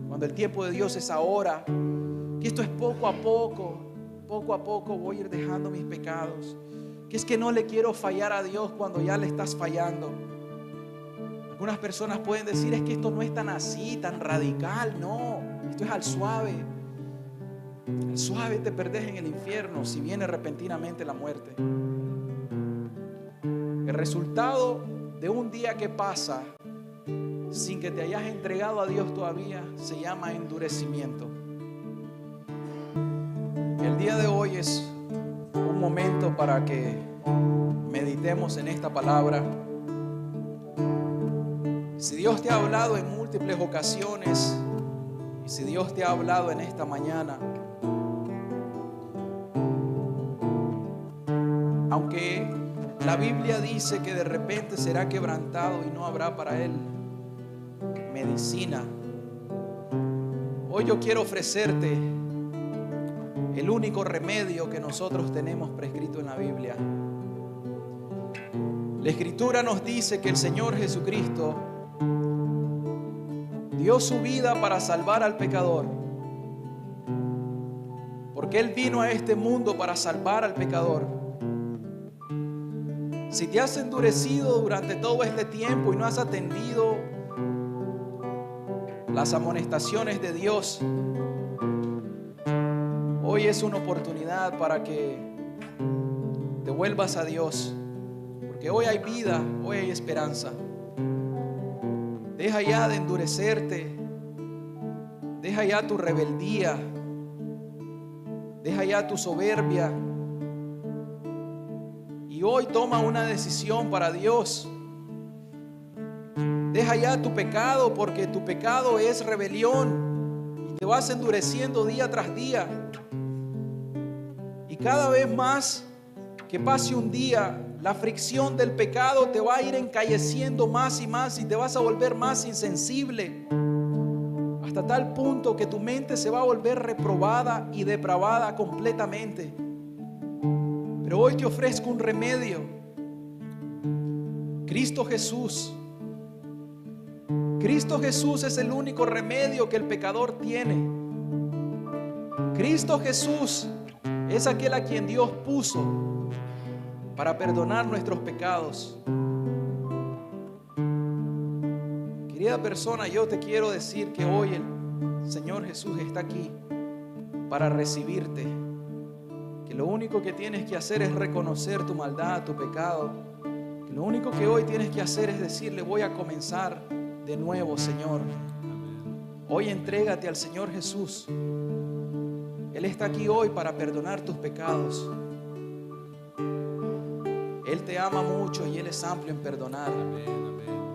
cuando el tiempo de Dios es ahora. Que esto es poco a poco voy a ir dejando mis pecados. Que es que no le quiero fallar a Dios cuando ya le estás fallando. Algunas personas pueden decir, es que esto no es tan así, tan radical. No, esto es al suave. Al suave te perdés en el infierno si viene repentinamente la muerte. El resultado de un día que pasa sin que te hayas entregado a Dios todavía se llama endurecimiento. El día de hoy es un momento para que meditemos en esta palabra. Si Dios te ha hablado en múltiples ocasiones y si Dios te ha hablado en esta mañana, aunque la Biblia dice que de repente será quebrantado y no habrá para él medicina, hoy yo quiero ofrecerte el único remedio que nosotros tenemos prescrito en la Biblia. La Escritura nos dice que el Señor Jesucristo dio su vida para salvar al pecador, porque porque Él vino a este mundo para salvar al pecador. Si te has endurecido durante todo este tiempo y no has atendido las amonestaciones de Dios, hoy es una oportunidad para que te vuelvas a Dios, porque hoy hay vida, hoy hay esperanza. Deja ya de endurecerte, deja ya tu rebeldía, deja ya tu soberbia y hoy toma una decisión para Dios. Deja ya tu pecado, porque tu pecado es rebelión y te vas endureciendo día tras día. Y cada vez más que pase un día, la fricción del pecado te va a ir encalleciendo más y más y te vas a volver más insensible, hasta tal punto que tu mente se va a volver reprobada y depravada completamente. Pero hoy te ofrezco un remedio: Cristo Jesús. Cristo Jesús es el único remedio que el pecador tiene. Cristo Jesús es aquel a quien Dios puso para perdonar nuestros pecados. Querida persona, yo te quiero decir que hoy el Señor Jesús está aquí para recibirte. Que lo único que tienes que hacer es reconocer tu maldad, tu pecado. Que lo único que hoy tienes que hacer es decirle: voy a comenzar de nuevo, Señor. Hoy entrégate al Señor Jesús. Él está aquí hoy para perdonar tus pecados. Él te ama mucho y Él es amplio en perdonar. Amén, amén.